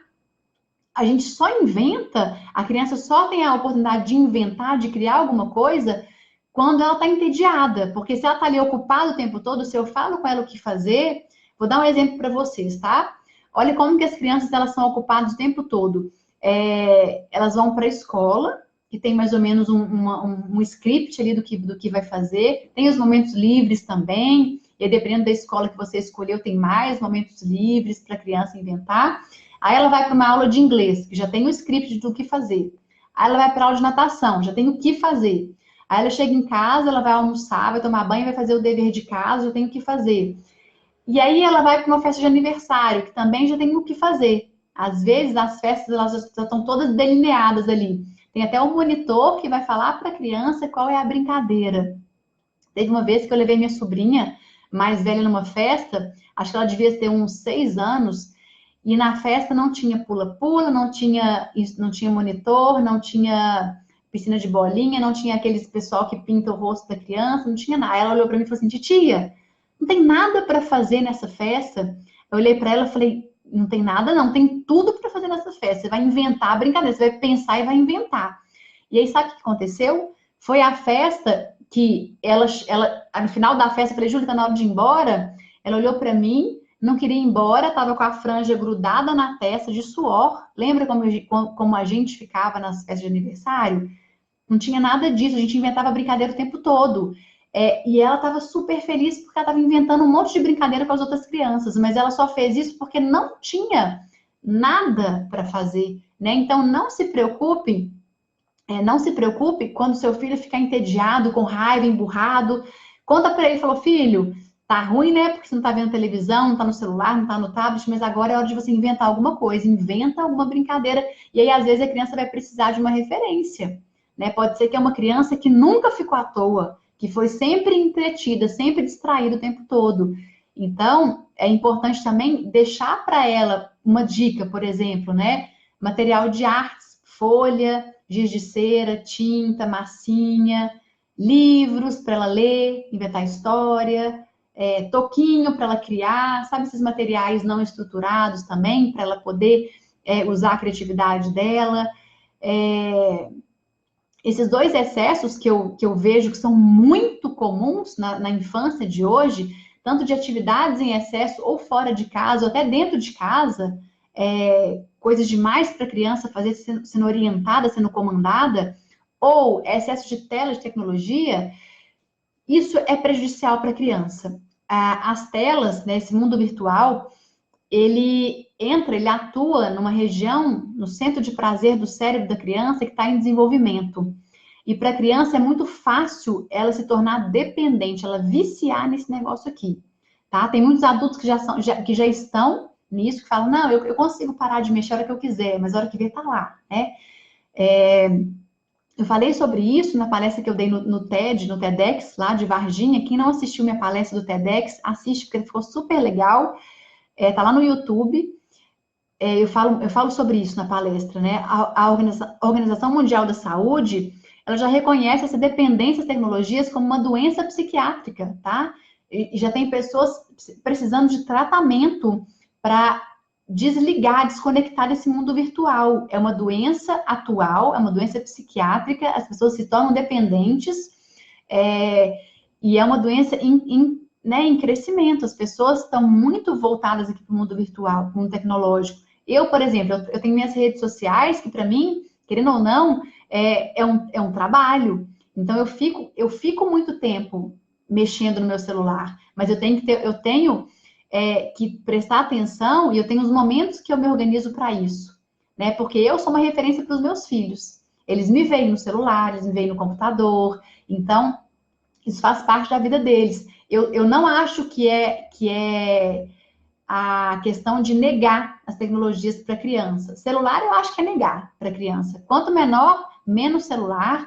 A gente só inventa, a criança só tem a oportunidade de inventar, de criar alguma coisa, quando ela está entediada. Porque se ela está ali ocupada o tempo todo, se eu falo com ela o que fazer, vou dar um exemplo para vocês, tá? Olha como que as crianças elas são ocupadas o tempo todo. Elas vão para a escola, que tem mais ou menos um script ali do que vai fazer. Tem os momentos livres também, e dependendo da escola que você escolheu, tem mais momentos livres para a criança inventar. Aí ela vai para uma aula de inglês, que já tem o script do que fazer. Aí ela vai para aula de natação, já tem o que fazer. Aí ela chega em casa, ela vai almoçar, vai tomar banho, vai fazer o dever de casa, já tem o que fazer. E aí ela vai para uma festa de aniversário, que também já tem o que fazer. Às vezes as festas elas já estão todas delineadas ali. Tem até um monitor que vai falar para a criança qual é a brincadeira. Teve uma vez que eu levei minha sobrinha mais velha numa festa, acho que ela devia ter uns 6 anos, e na festa não tinha pula-pula, não tinha monitor, não tinha piscina de bolinha, não tinha aqueles pessoal que pinta o rosto da criança, não tinha nada. Ela olhou para mim e falou assim, titia, não tem nada para fazer nessa festa? Eu olhei para ela e falei, não tem nada não, tem tudo para fazer nessa festa. Você vai inventar a brincadeira, você vai pensar e vai inventar. E aí sabe o que aconteceu? Foi a festa que ela no final da festa, eu falei, Júlia, tá na hora de ir embora? Ela olhou para mim, não queria ir embora, estava com a franja grudada na testa de suor. Lembra como a gente ficava nas festas de aniversário? Não tinha nada disso, a gente inventava brincadeira o tempo todo. E ela estava super feliz porque ela estava inventando um monte de brincadeira com as outras crianças, mas ela só fez isso porque não tinha nada para fazer, né? Então não se preocupe quando seu filho ficar entediado, com raiva, emburrado. Conta para ele, falou, filho, tá ruim, né? Porque você não tá vendo televisão, não tá no celular, não tá no tablet, mas agora é hora de você inventar alguma coisa, inventa alguma brincadeira. E aí, às vezes, a criança vai precisar de uma referência, né? Pode ser que é uma criança que nunca ficou à toa, que foi sempre entretida, sempre distraída o tempo todo. Então, é importante também deixar para ela uma dica, por exemplo, né? Material de artes, folha, giz de cera, tinta, massinha, livros para ela ler, inventar história, toquinho para ela criar, sabe esses materiais não estruturados também, para ela poder usar a criatividade dela. Esses dois excessos que eu vejo que são muito comuns na infância de hoje, tanto de atividades em excesso ou fora de casa, ou até dentro de casa, coisas demais para a criança fazer sendo orientada, sendo comandada, ou excesso de tela, de tecnologia, isso é prejudicial para a criança. As telas, né, esse mundo virtual, ele atua numa região, no centro de prazer do cérebro da criança que está em desenvolvimento. E para a criança é muito fácil ela se tornar dependente, ela viciar nesse negócio aqui, tá? Tem muitos adultos que já estão nisso, que falam, não, eu consigo parar de mexer a hora que eu quiser, mas a hora que ver tá lá, né? Eu falei sobre isso na palestra que eu dei no TEDx, lá de Varginha. Quem não assistiu minha palestra do TEDx, assiste, porque ficou super legal. Tá lá no YouTube. Eu falo sobre isso na palestra, né? A Organização Mundial da Saúde, ela já reconhece essa dependência às tecnologias como uma doença psiquiátrica, tá? E já tem pessoas precisando de tratamento para desligar, desconectar desse mundo virtual. É uma doença atual, é uma doença psiquiátrica, as pessoas se tornam dependentes, e é uma doença em crescimento. As pessoas estão muito voltadas aqui para o mundo virtual, para o mundo tecnológico. Eu, por exemplo, eu tenho minhas redes sociais, que para mim, querendo ou não, é um trabalho. Então, eu fico muito tempo mexendo no meu celular, mas eu tenho que prestar atenção, e eu tenho os momentos que eu me organizo para isso, né? Porque eu sou uma referência para os meus filhos. Eles me veem no celular, eles me veem no computador, então isso faz parte da vida deles. Eu não acho que é a questão de negar as tecnologias para a criança. Celular eu acho que é negar para a criança. Quanto menor, menos celular.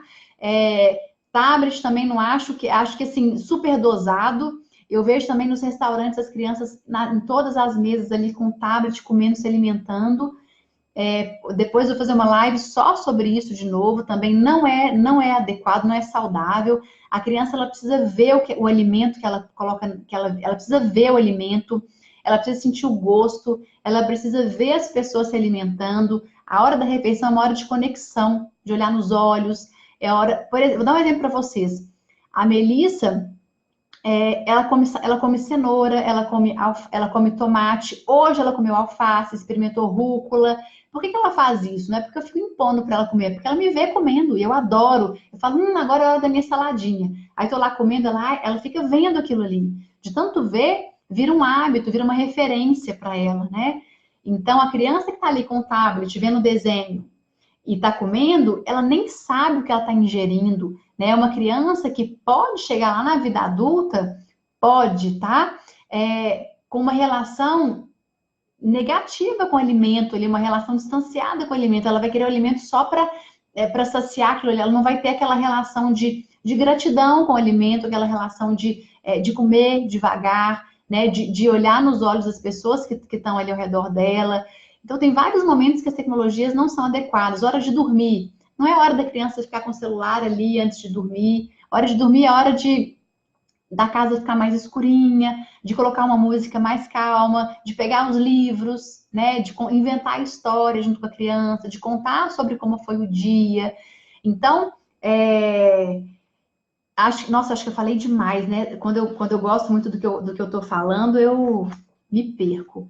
Tablet também não acho que assim, super dosado. Eu vejo também nos restaurantes as crianças em todas as mesas ali com tablet, comendo, se alimentando. Depois eu vou fazer uma live só sobre isso de novo. Também não é adequado, não é saudável. A criança ela precisa ver o alimento que ela coloca, ela precisa ver o alimento, ela precisa sentir o gosto, ela precisa ver as pessoas se alimentando. A hora da refeição é uma hora de conexão, de olhar nos olhos. Por exemplo, vou dar um exemplo para vocês. A Melissa, ela come cenoura, ela come tomate. Hoje ela comeu alface, experimentou rúcula. Por que ela faz isso? Não é porque eu fico impondo para ela comer, porque ela me vê comendo e eu adoro. Eu falo, agora é a hora da minha saladinha. Aí tô lá comendo, ela fica vendo aquilo ali. De tanto ver, vira um hábito, vira uma referência para ela, né? Então, a criança que está ali com o tablet, vendo o desenho e está comendo, ela nem sabe o que ela está ingerindo, né? Uma criança que pode chegar lá na vida adulta, pode, tá? Com uma relação negativa com o alimento, ali, uma relação distanciada com o alimento. Ela vai querer o alimento só para saciar aquilo ali. Ela não vai ter aquela relação de gratidão com o alimento, aquela relação de comer devagar, né? De olhar nos olhos das pessoas que estão ali ao redor dela. Então, tem vários momentos que as tecnologias não são adequadas. Hora de dormir. Não é hora da criança ficar com o celular ali antes de dormir. Hora de dormir é hora da casa ficar mais escurinha, de colocar uma música mais calma, de pegar os livros, né? De inventar histórias junto com a criança, de contar sobre como foi o dia. Então, acho que eu falei demais, né? Quando eu gosto muito do que eu tô falando, eu me perco.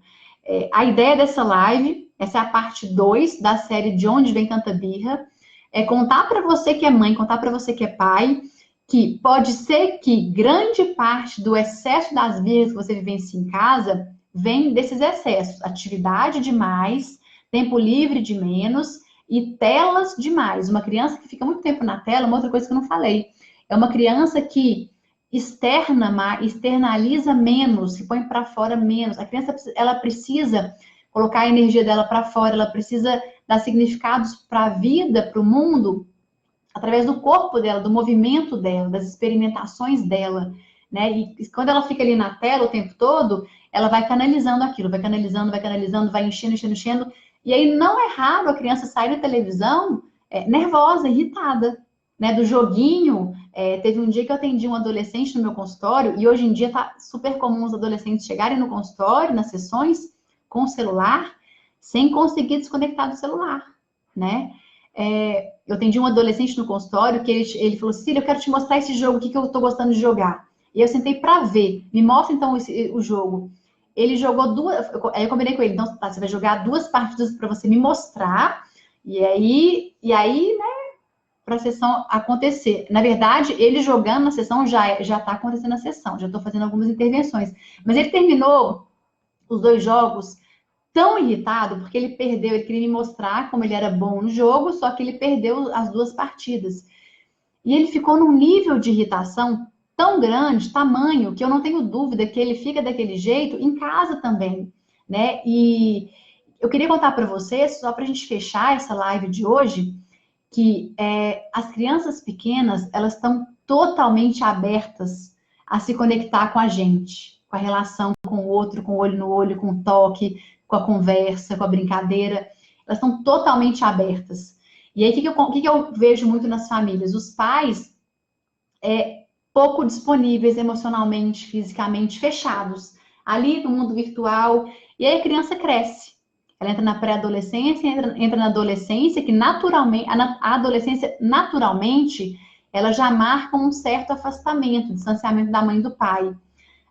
A ideia dessa live, essa é a parte 2 da série De Onde Vem Tanta Birra, é contar para você que é mãe, contar para você que é pai, que pode ser que grande parte do excesso das birras que você vivencia em casa vem desses excessos. Atividade demais, tempo livre de menos e telas demais. Uma criança que fica muito tempo na tela, uma outra coisa que eu não falei, é uma criança que externaliza menos, se põe para fora menos. A criança ela precisa colocar a energia dela para fora, ela precisa dar significados para a vida, para o mundo, através do corpo dela, do movimento dela, das experimentações dela, né? E quando ela fica ali na tela o tempo todo, ela vai canalizando aquilo, vai canalizando, vai enchendo. E aí não é raro a criança sair da televisão nervosa, irritada, né? Do joguinho. Teve um dia que eu atendi um adolescente no meu consultório, e hoje em dia tá super comum os adolescentes chegarem no consultório, nas sessões, com o celular, sem conseguir desconectar do celular, né? Eu atendi um adolescente no consultório que ele falou, Cília, eu quero te mostrar esse jogo aqui que eu tô gostando de jogar. E eu sentei para ver. Me mostra então o jogo. Ele jogou duas. Aí eu combinei com ele, então tá, você vai jogar 2 partidas para você me mostrar. E aí, né, para a sessão acontecer. Na verdade, ele jogando na sessão já tá acontecendo a sessão, já estou fazendo algumas intervenções. Mas ele terminou os 2 jogos tão irritado, porque ele perdeu, ele queria me mostrar como ele era bom no jogo, só que ele perdeu as 2 partidas. E ele ficou num nível de irritação tão grande, tamanho, que eu não tenho dúvida que ele fica daquele jeito em casa também, né? E eu queria contar para vocês, só para a gente fechar essa live de hoje, que as crianças pequenas, elas estão totalmente abertas a se conectar com a gente, com a relação com o outro, com o olho no olho, com o toque, com a conversa, com a brincadeira. Elas estão totalmente abertas. E aí, o que eu vejo muito nas famílias? Os pais pouco disponíveis emocionalmente, fisicamente, fechados, ali no mundo virtual. E aí a criança cresce. Ela entra na pré-adolescência, entra na adolescência, que naturalmente, a adolescência, naturalmente, ela já marca um certo afastamento, distanciamento da mãe e do pai.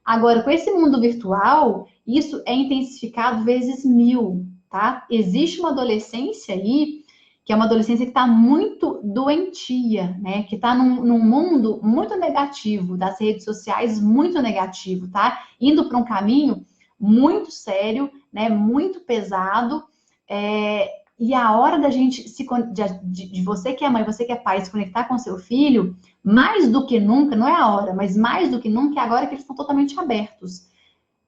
Agora, com esse mundo virtual, isso é intensificado vezes 1000, tá? Existe uma adolescência aí, que é uma adolescência que está muito doentia, né? Que está num mundo muito negativo, das redes sociais muito negativo, tá? Indo para um caminho muito sério, né? Muito pesado. E a hora da gente de você que é mãe, você que é pai, se conectar com seu filho, mais do que nunca, não é a hora, mas mais do que nunca é agora que eles estão totalmente abertos.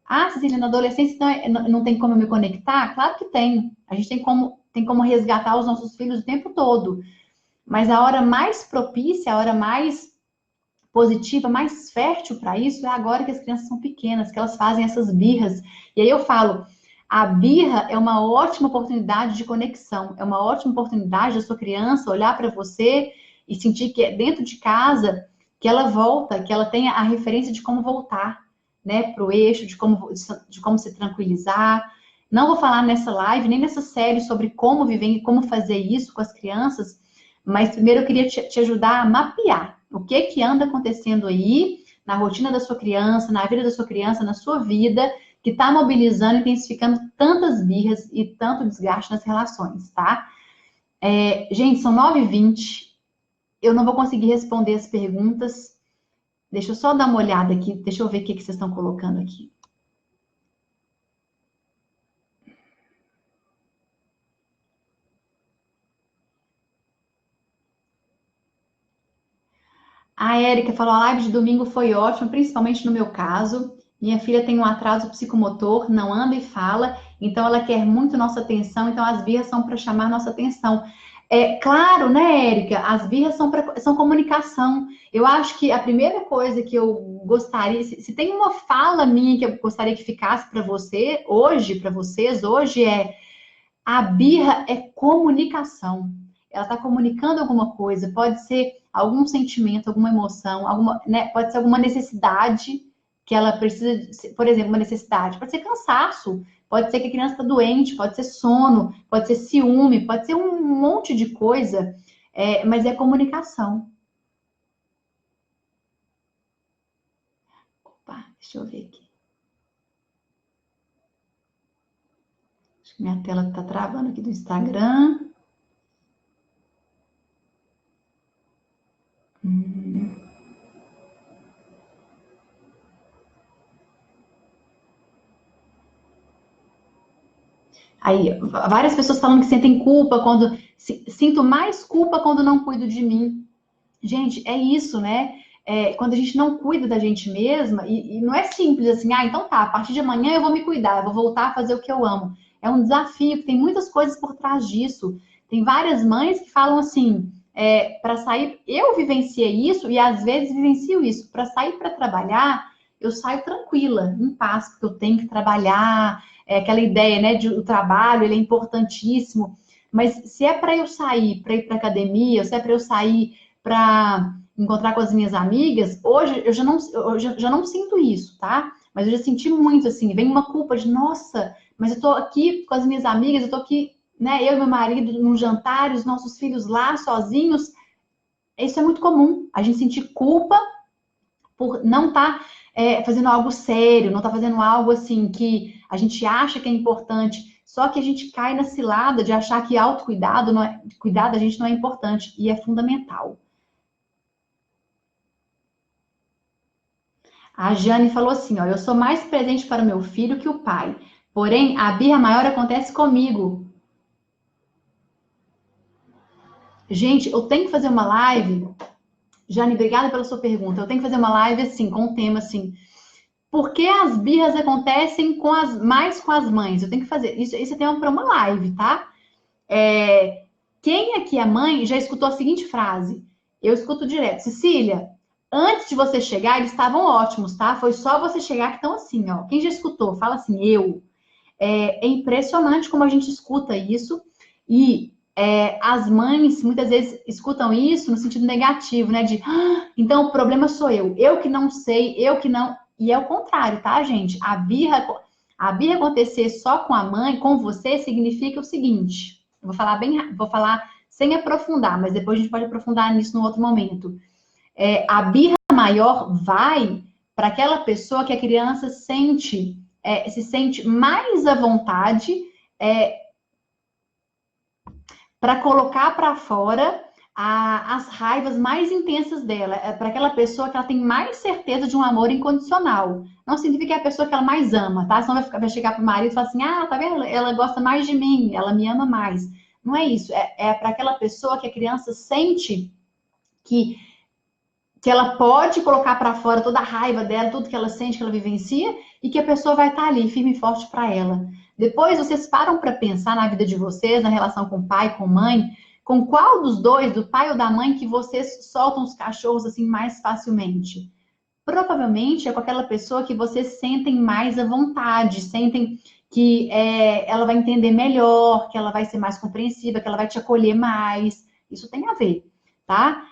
Ah, Cecília, na adolescência então, não tem como eu me conectar? Claro que tem. A gente tem como resgatar os nossos filhos o tempo todo. Mas a hora mais propícia, a hora mais positiva, mais fértil para isso é agora que as crianças são pequenas, que elas fazem essas birras. E aí eu falo, a birra é uma ótima oportunidade de conexão, é uma ótima oportunidade da sua criança olhar para você e sentir que é dentro de casa que ela volta, que ela tenha a referência de como voltar, né, para o eixo, de como se tranquilizar. Não vou falar nessa live, nem nessa série sobre como viver e como fazer isso com as crianças, mas primeiro eu queria te ajudar a mapear o que anda acontecendo aí na rotina da sua criança, na vida da sua criança, na sua vida, que está mobilizando, intensificando tantas birras e tanto desgaste nas relações, tá? Gente, são 9h20, eu não vou conseguir responder as perguntas. Deixa eu só dar uma olhada aqui, deixa eu ver o que vocês estão colocando aqui. A Érica falou, a live de domingo foi ótima, principalmente no meu caso. Minha filha tem um atraso psicomotor, não anda e fala, então ela quer muito nossa atenção, então as birras são para chamar nossa atenção. Claro, né, Érica? As birras são comunicação. Eu acho que a primeira coisa que eu gostaria, se tem uma fala minha que eu gostaria que ficasse para você, hoje, para vocês, hoje a birra é comunicação. Ela está comunicando alguma coisa, pode ser algum sentimento, alguma emoção, né, pode ser alguma necessidade que ela precisa, por exemplo, uma necessidade, pode ser cansaço, pode ser que a criança está doente, pode ser sono, pode ser ciúme, pode ser um monte de coisa, mas é comunicação. Opa, deixa eu ver aqui. Acho que minha tela está travando aqui do Instagram. Aí, várias pessoas falando que sentem culpa quando... Sinto mais culpa quando não cuido de mim. Gente, é isso, né? Quando a gente não cuida da gente mesma, e não é simples assim, então tá, a partir de amanhã eu vou me cuidar, eu vou voltar a fazer o que eu amo. É um desafio, tem muitas coisas por trás disso. Tem várias mães que falam assim, para sair, eu vivenciei isso e às vezes vivencio isso. Para sair para trabalhar, eu saio tranquila, em paz, porque eu tenho que trabalhar, aquela ideia, né, de o trabalho, ele é importantíssimo. Mas se é para eu sair, para ir para academia, se é para eu sair para encontrar com as minhas amigas, hoje eu já não sinto isso, tá? Mas eu já senti muito, assim, vem uma culpa de, nossa, mas eu tô aqui com as minhas amigas, eu tô aqui, né, eu e meu marido num jantar, os nossos filhos lá, sozinhos. Isso é muito comum, a gente sentir culpa por não estar fazendo algo sério, não estar fazendo algo, assim, que a gente acha que é importante, só que a gente cai na cilada de achar que autocuidado, cuidar da gente não é importante, e é fundamental. A Jane falou assim, ó, eu sou mais presente para o meu filho que o pai. Porém, a birra maior acontece comigo. Gente, eu tenho que fazer uma live. Jane, obrigada pela sua pergunta. Eu tenho que fazer uma live assim, com um tema assim. Por que as birras acontecem mais com as mães? Eu tenho que fazer. Isso é tema para uma live, tá? Quem aqui é mãe já escutou a seguinte frase? Eu escuto direto. Cecília, antes de você chegar, eles estavam ótimos, tá? Foi só você chegar que estão assim, ó. Quem já escutou? Fala assim, eu. É impressionante como a gente escuta isso. E as mães muitas vezes escutam isso no sentido negativo, né? De, então o problema sou eu que não sei, eu que não. E é o contrário, tá, gente? A birra acontecer só com a mãe, com você, significa o seguinte. Eu vou falar sem aprofundar, mas depois a gente pode aprofundar nisso no outro momento. A birra maior vai para aquela pessoa que a criança se sente mais à vontade para colocar para fora as raivas mais intensas dela. É para aquela pessoa que ela tem mais certeza de um amor incondicional. Não significa que é a pessoa que ela mais ama, tá? Senão vai chegar pro marido e falar assim, tá vendo? Ela gosta mais de mim, ela me ama mais. Não é isso. É para aquela pessoa que a criança sente que ela pode colocar para fora toda a raiva dela, tudo que ela sente, que ela vivencia, e que a pessoa vai estar ali, firme e forte para ela. Depois, vocês param para pensar na vida de vocês, na relação com o pai, com a mãe, com qual dos dois, do pai ou da mãe, que vocês soltam os cachorros assim mais facilmente? Provavelmente é com aquela pessoa que vocês sentem mais à vontade, sentem que ela vai entender melhor, que ela vai ser mais compreensiva, que ela vai te acolher mais. Isso tem a ver, tá?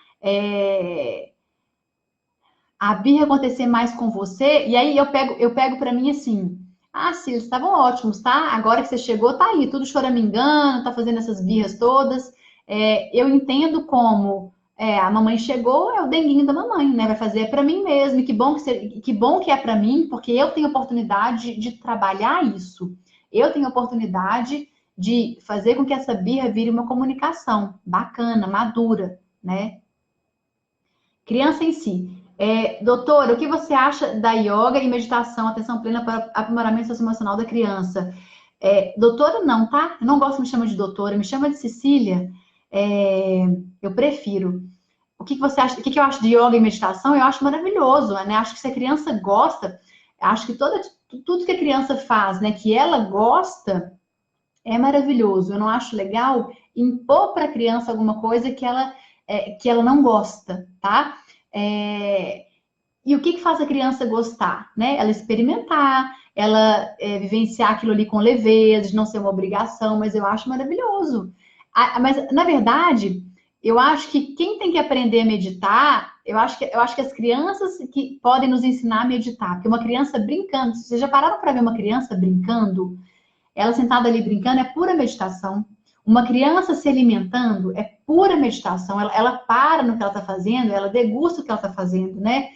A birra acontecer mais com você, e aí eu pego para mim assim, sim, eles estavam ótimos, tá? Agora que você chegou, tá aí, tudo choramingando, tá fazendo essas birras todas. Eu entendo como a mamãe chegou, é o denguinho da mamãe, né? Vai fazer para mim mesmo, e que bom que é para mim, porque eu tenho oportunidade de trabalhar isso. Eu tenho oportunidade de fazer com que essa birra vire uma comunicação bacana, madura, né? Criança em si. Doutora, o que você acha da yoga e meditação, atenção plena para aprimoramento socioemocional da criança? Doutora não, tá? Eu não gosto de me chamar de doutora, me chama de Cecília. Eu prefiro. O que você acha? O que eu acho de yoga e meditação? Eu acho maravilhoso, né? Acho que se a criança gosta, acho que tudo que a criança faz, né, que ela gosta, é maravilhoso. Eu não acho legal impor para a criança alguma coisa que ela não gosta, tá? E o que faz a criança gostar, né? Ela experimentar, ela vivenciar aquilo ali com leveza, de não ser uma obrigação, mas eu acho maravilhoso. Mas, na verdade, eu acho que quem tem que aprender a meditar, eu acho que as crianças que podem nos ensinar a meditar, porque uma criança brincando, vocês já pararam para ver uma criança brincando? Ela sentada ali brincando é pura meditação. Uma criança se alimentando é pura meditação. Ela para no que ela está fazendo, ela degusta o que ela está fazendo, né?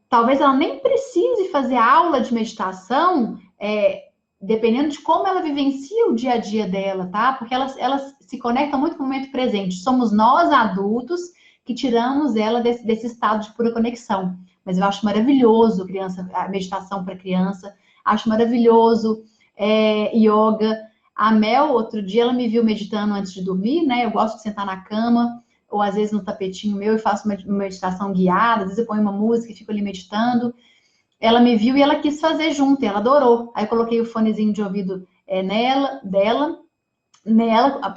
Talvez ela nem precise fazer aula de meditação, dependendo de como ela vivencia o dia a dia dela, tá? Porque elas se conectam muito com o momento presente. Somos nós, adultos, que tiramos ela desse estado de pura conexão. Mas eu acho maravilhoso a meditação para criança. Acho maravilhoso yoga. A Mel, outro dia, ela me viu meditando antes de dormir, né? Eu gosto de sentar na cama, ou às vezes no tapetinho meu e faço uma meditação guiada, às vezes eu ponho uma música e fico ali meditando. Ela me viu e ela quis fazer junto, e ela adorou. Aí eu coloquei o fonezinho de ouvido nela,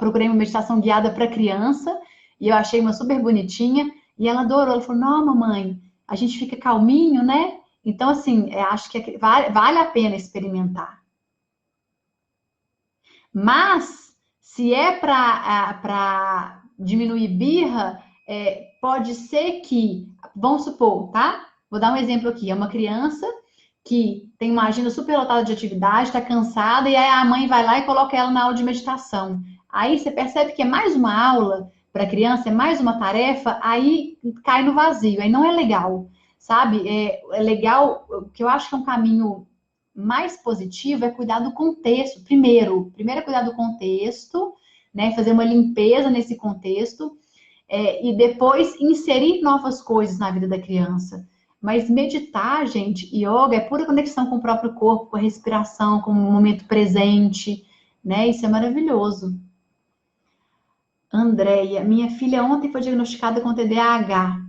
procurei uma meditação guiada para criança, e eu achei uma super bonitinha, e ela adorou. Ela falou, não, mamãe, a gente fica calminho, né? Então, assim, acho que vale a pena experimentar. Mas, se é para diminuir birra, pode ser que, vamos supor, tá? Vou dar um exemplo aqui. É uma criança que tem uma agenda super lotada de atividade, está cansada, e aí a mãe vai lá e coloca ela na aula de meditação. Aí você percebe que é mais uma aula para a criança, é mais uma tarefa, aí cai no vazio, aí não é legal, sabe? É legal, o que eu acho que é um caminho mais positivo é cuidar do contexto. Primeiro é cuidar do contexto, né? Fazer uma limpeza nesse contexto, e depois inserir novas coisas na vida da criança. Mas meditar, gente, yoga é pura conexão com o próprio corpo, com a respiração, com o momento presente, né? Isso é maravilhoso. Andréia, minha filha ontem foi diagnosticada com TDAH.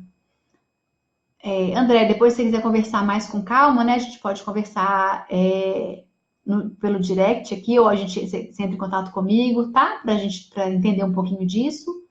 André, depois se você quiser conversar mais com calma, né? A gente pode conversar pelo direct aqui, ou você entra em contato comigo, tá? Para entender um pouquinho disso.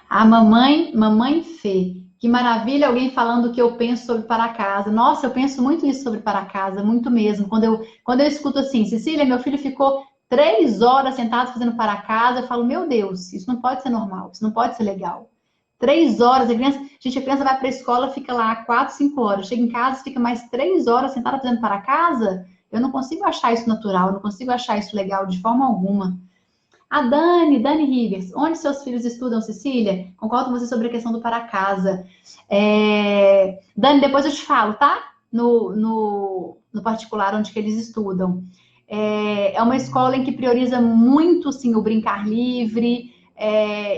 A mamãe Fê. Que maravilha, alguém falando o que eu penso sobre para casa. Nossa, eu penso muito nisso sobre para casa, muito mesmo. Quando eu escuto assim, Cecília, meu filho ficou 3 horas sentado fazendo para casa, eu falo, meu Deus, isso não pode ser normal, isso não pode ser legal. 3 horas, a criança vai para a escola, fica lá 4, 5 horas, chega em casa, fica mais 3 horas sentada fazendo para casa. Eu não consigo achar isso natural, eu não consigo achar isso legal de forma alguma. A Dani Rivers, onde seus filhos estudam, Cecília? Concordo com você sobre a questão do para casa. Dani, depois eu te falo, tá? No particular, onde que eles estudam. É uma escola em que prioriza muito, sim, o brincar livre.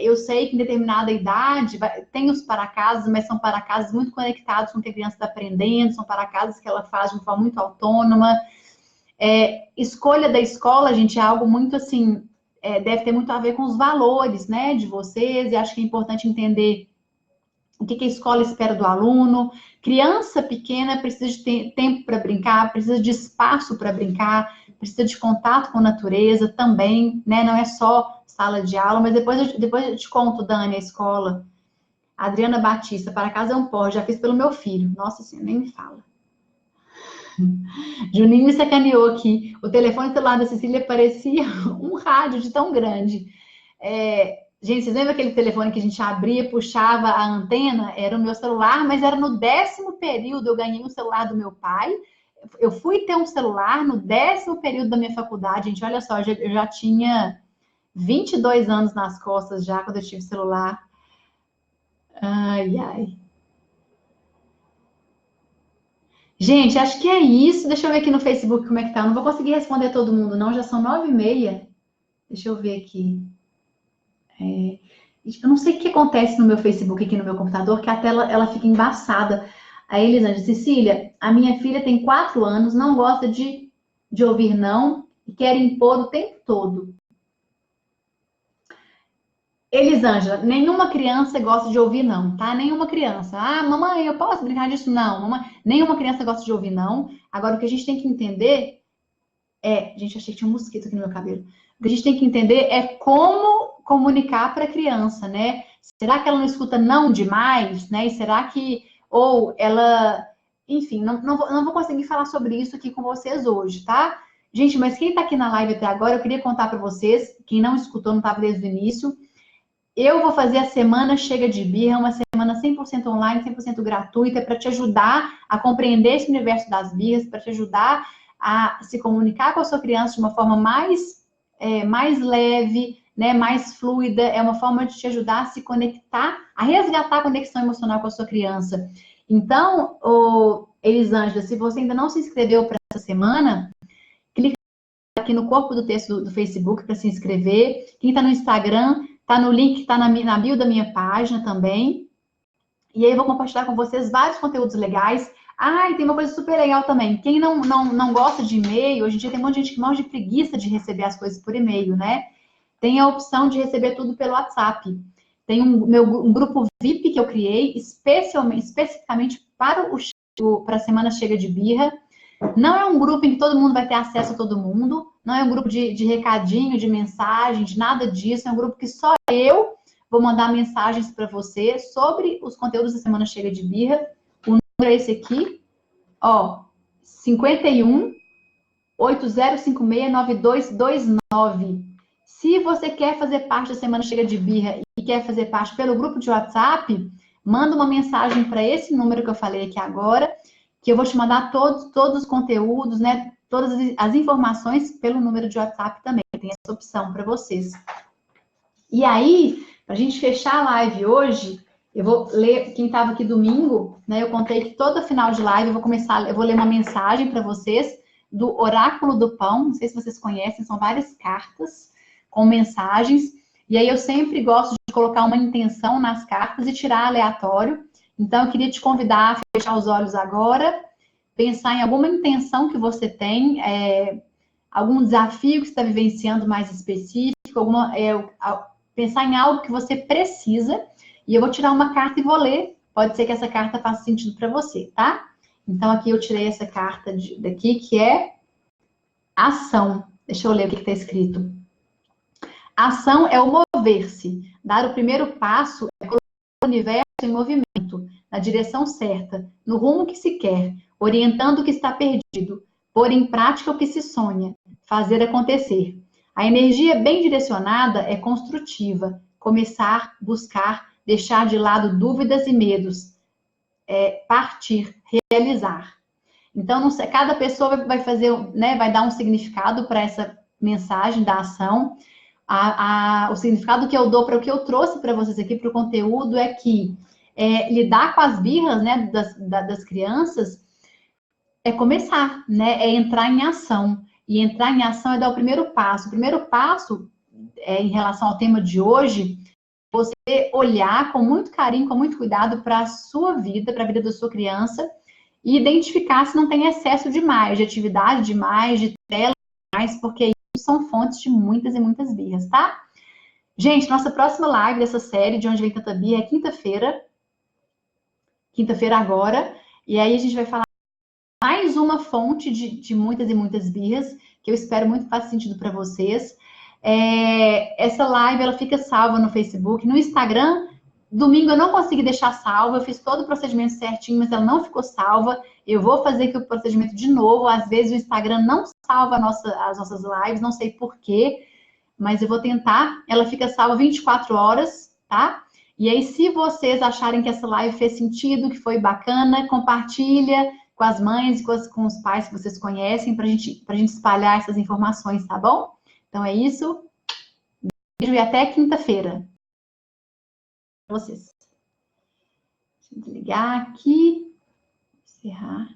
Eu sei que em determinada idade tem os para-casas, mas são para-casas muito conectados com o que a criança está aprendendo, são para-casas que ela faz de uma forma muito autônoma. Escolha da escola, gente, é algo muito assim, deve ter muito a ver com os valores, né, de vocês, e acho que é importante entender o que a escola espera do aluno. Criança pequena precisa de tempo para brincar, precisa de espaço para brincar, precisa de contato com a natureza também, né, não é só sala de aula, mas depois eu te conto, Dani, a escola. Adriana Batista, para casa é um porre, já fiz pelo meu filho. Nossa senhora, nem me fala. Juninho me sacaneou aqui. O telefone celular da Cecília parecia um rádio de tão grande. Gente, vocês lembram aquele telefone que a gente abria, puxava a antena? Era o meu celular, mas era no 10º período. Eu ganhei um celular do meu pai. Eu fui ter um celular no 10º período da minha faculdade. Gente, olha só, eu já tinha 22 anos nas costas já quando eu tive celular. Ai, ai. Gente, acho que é isso. Deixa eu ver aqui no Facebook como é que tá. Eu não vou conseguir responder todo mundo, não. Já são 9h30. Deixa eu ver aqui. Eu não sei o que acontece no meu Facebook aqui no meu computador, que a tela ela fica embaçada. A Elisângela, Cecília, a minha filha tem 4 anos, não gosta de ouvir não e quer impor o tempo todo. Elisângela, nenhuma criança gosta de ouvir não, tá? Nenhuma criança. Ah, mamãe, eu posso brincar disso? Não, mamãe. Nenhuma criança gosta de ouvir não. Agora, o que a gente tem que entender gente, achei que tinha um mosquito aqui no meu cabelo. O que a gente tem que entender é como comunicar para a criança, né? Será que ela não escuta não demais, né? E será que, ou ela, enfim, não vou conseguir falar sobre isso aqui com vocês hoje, tá? Gente, mas quem tá aqui na live até agora, eu queria contar para vocês, quem não escutou, não estava desde o início, eu vou fazer a Semana Chega de Birra, uma semana 100% online, 100% gratuita, para te ajudar a compreender esse universo das birras, para te ajudar a se comunicar com a sua criança de uma forma mais leve, né, mais fluida. É uma forma de te ajudar a se conectar, a resgatar a conexão emocional com a sua criança. Então, Elisângela, se você ainda não se inscreveu para essa semana, clica aqui no corpo do texto do Facebook para se inscrever. Quem está no Instagram, tá no link que está na bio da minha página também. E aí eu vou compartilhar com vocês vários conteúdos legais. E tem uma coisa super legal também. Quem não gosta de e-mail, hoje em dia tem um monte de gente que morre de preguiça de receber as coisas por e-mail, né? Tem a opção de receber tudo pelo WhatsApp. Tem um grupo VIP que eu criei especificamente para a Semana Chega de Birra. Não é um grupo em que todo mundo vai ter acesso a todo mundo. Não é um grupo de recadinho, de mensagem, de nada disso. É um grupo que só eu vou mandar mensagens para você sobre os conteúdos da Semana Chega de Birra. O número é esse aqui, 51 8056 9229. Se você quer fazer parte da Semana Chega de Birra e quer fazer parte pelo grupo de WhatsApp, manda uma mensagem para esse número que eu falei aqui agora, que eu vou te mandar todos os conteúdos, né? Todas as informações pelo número de WhatsApp também. Tem essa opção para vocês. E aí, para a gente fechar a live hoje, eu vou ler, quem estava aqui domingo, né? Eu contei que todo final de live eu vou ler uma mensagem para vocês do Oráculo do Pão. Não sei se vocês conhecem, são várias cartas com mensagens. E aí eu sempre gosto de colocar uma intenção nas cartas e tirar aleatório. Então, eu queria te convidar a fechar os olhos agora, pensar em alguma intenção que você tem, algum desafio que você está vivenciando mais específico, pensar em algo que você precisa E eu vou tirar uma carta e vou ler. Pode ser que essa carta faça sentido para você, tá? Então, aqui eu tirei essa carta daqui, que é ação. Deixa eu ler o que está escrito. Ação é o mover-se. Dar o primeiro passo é colocar o universo em movimento, na direção certa, no rumo que se quer, orientando o que está perdido, pôr em prática o que se sonha, fazer acontecer. A energia bem direcionada é construtiva. Começar, buscar, deixar de lado dúvidas e medos. Partir, realizar. Então, não sei, cada pessoa vai fazer, né, vai dar um significado para essa mensagem da ação. O significado que eu dou para o que eu trouxe para vocês aqui, para o conteúdo, é que lidar com as birras, né, das crianças é começar, né, é entrar em ação. E entrar em ação é dar o primeiro passo. O primeiro passo, em relação ao tema de hoje, você olhar com muito carinho, com muito cuidado para a sua vida, para a vida da sua criança, e identificar se não tem excesso demais, de atividade demais, de tela demais, porque isso são fontes de muitas e muitas birras, tá? Gente, nossa próxima live dessa série, De Onde Vem Tanta Birra, é quinta-feira agora, e aí a gente vai falar mais uma fonte de muitas e muitas birras, que eu espero muito faça sentido para vocês. Essa live, ela fica salva no Facebook, no Instagram. Domingo eu não consegui deixar salva, eu fiz todo o procedimento certinho, mas ela não ficou salva. Eu vou fazer aqui o procedimento de novo. Às vezes o Instagram não salva as nossas lives, não sei por quê, mas eu vou tentar. Ela fica salva 24 horas, tá? E aí, se vocês acharem que essa live fez sentido, que foi bacana, compartilha com as mães e com os pais que vocês conhecem, pra gente espalhar essas informações, tá bom? Então é isso. Beijo e até quinta-feira. Vocês. Deixa eu desligar aqui. Encerrar.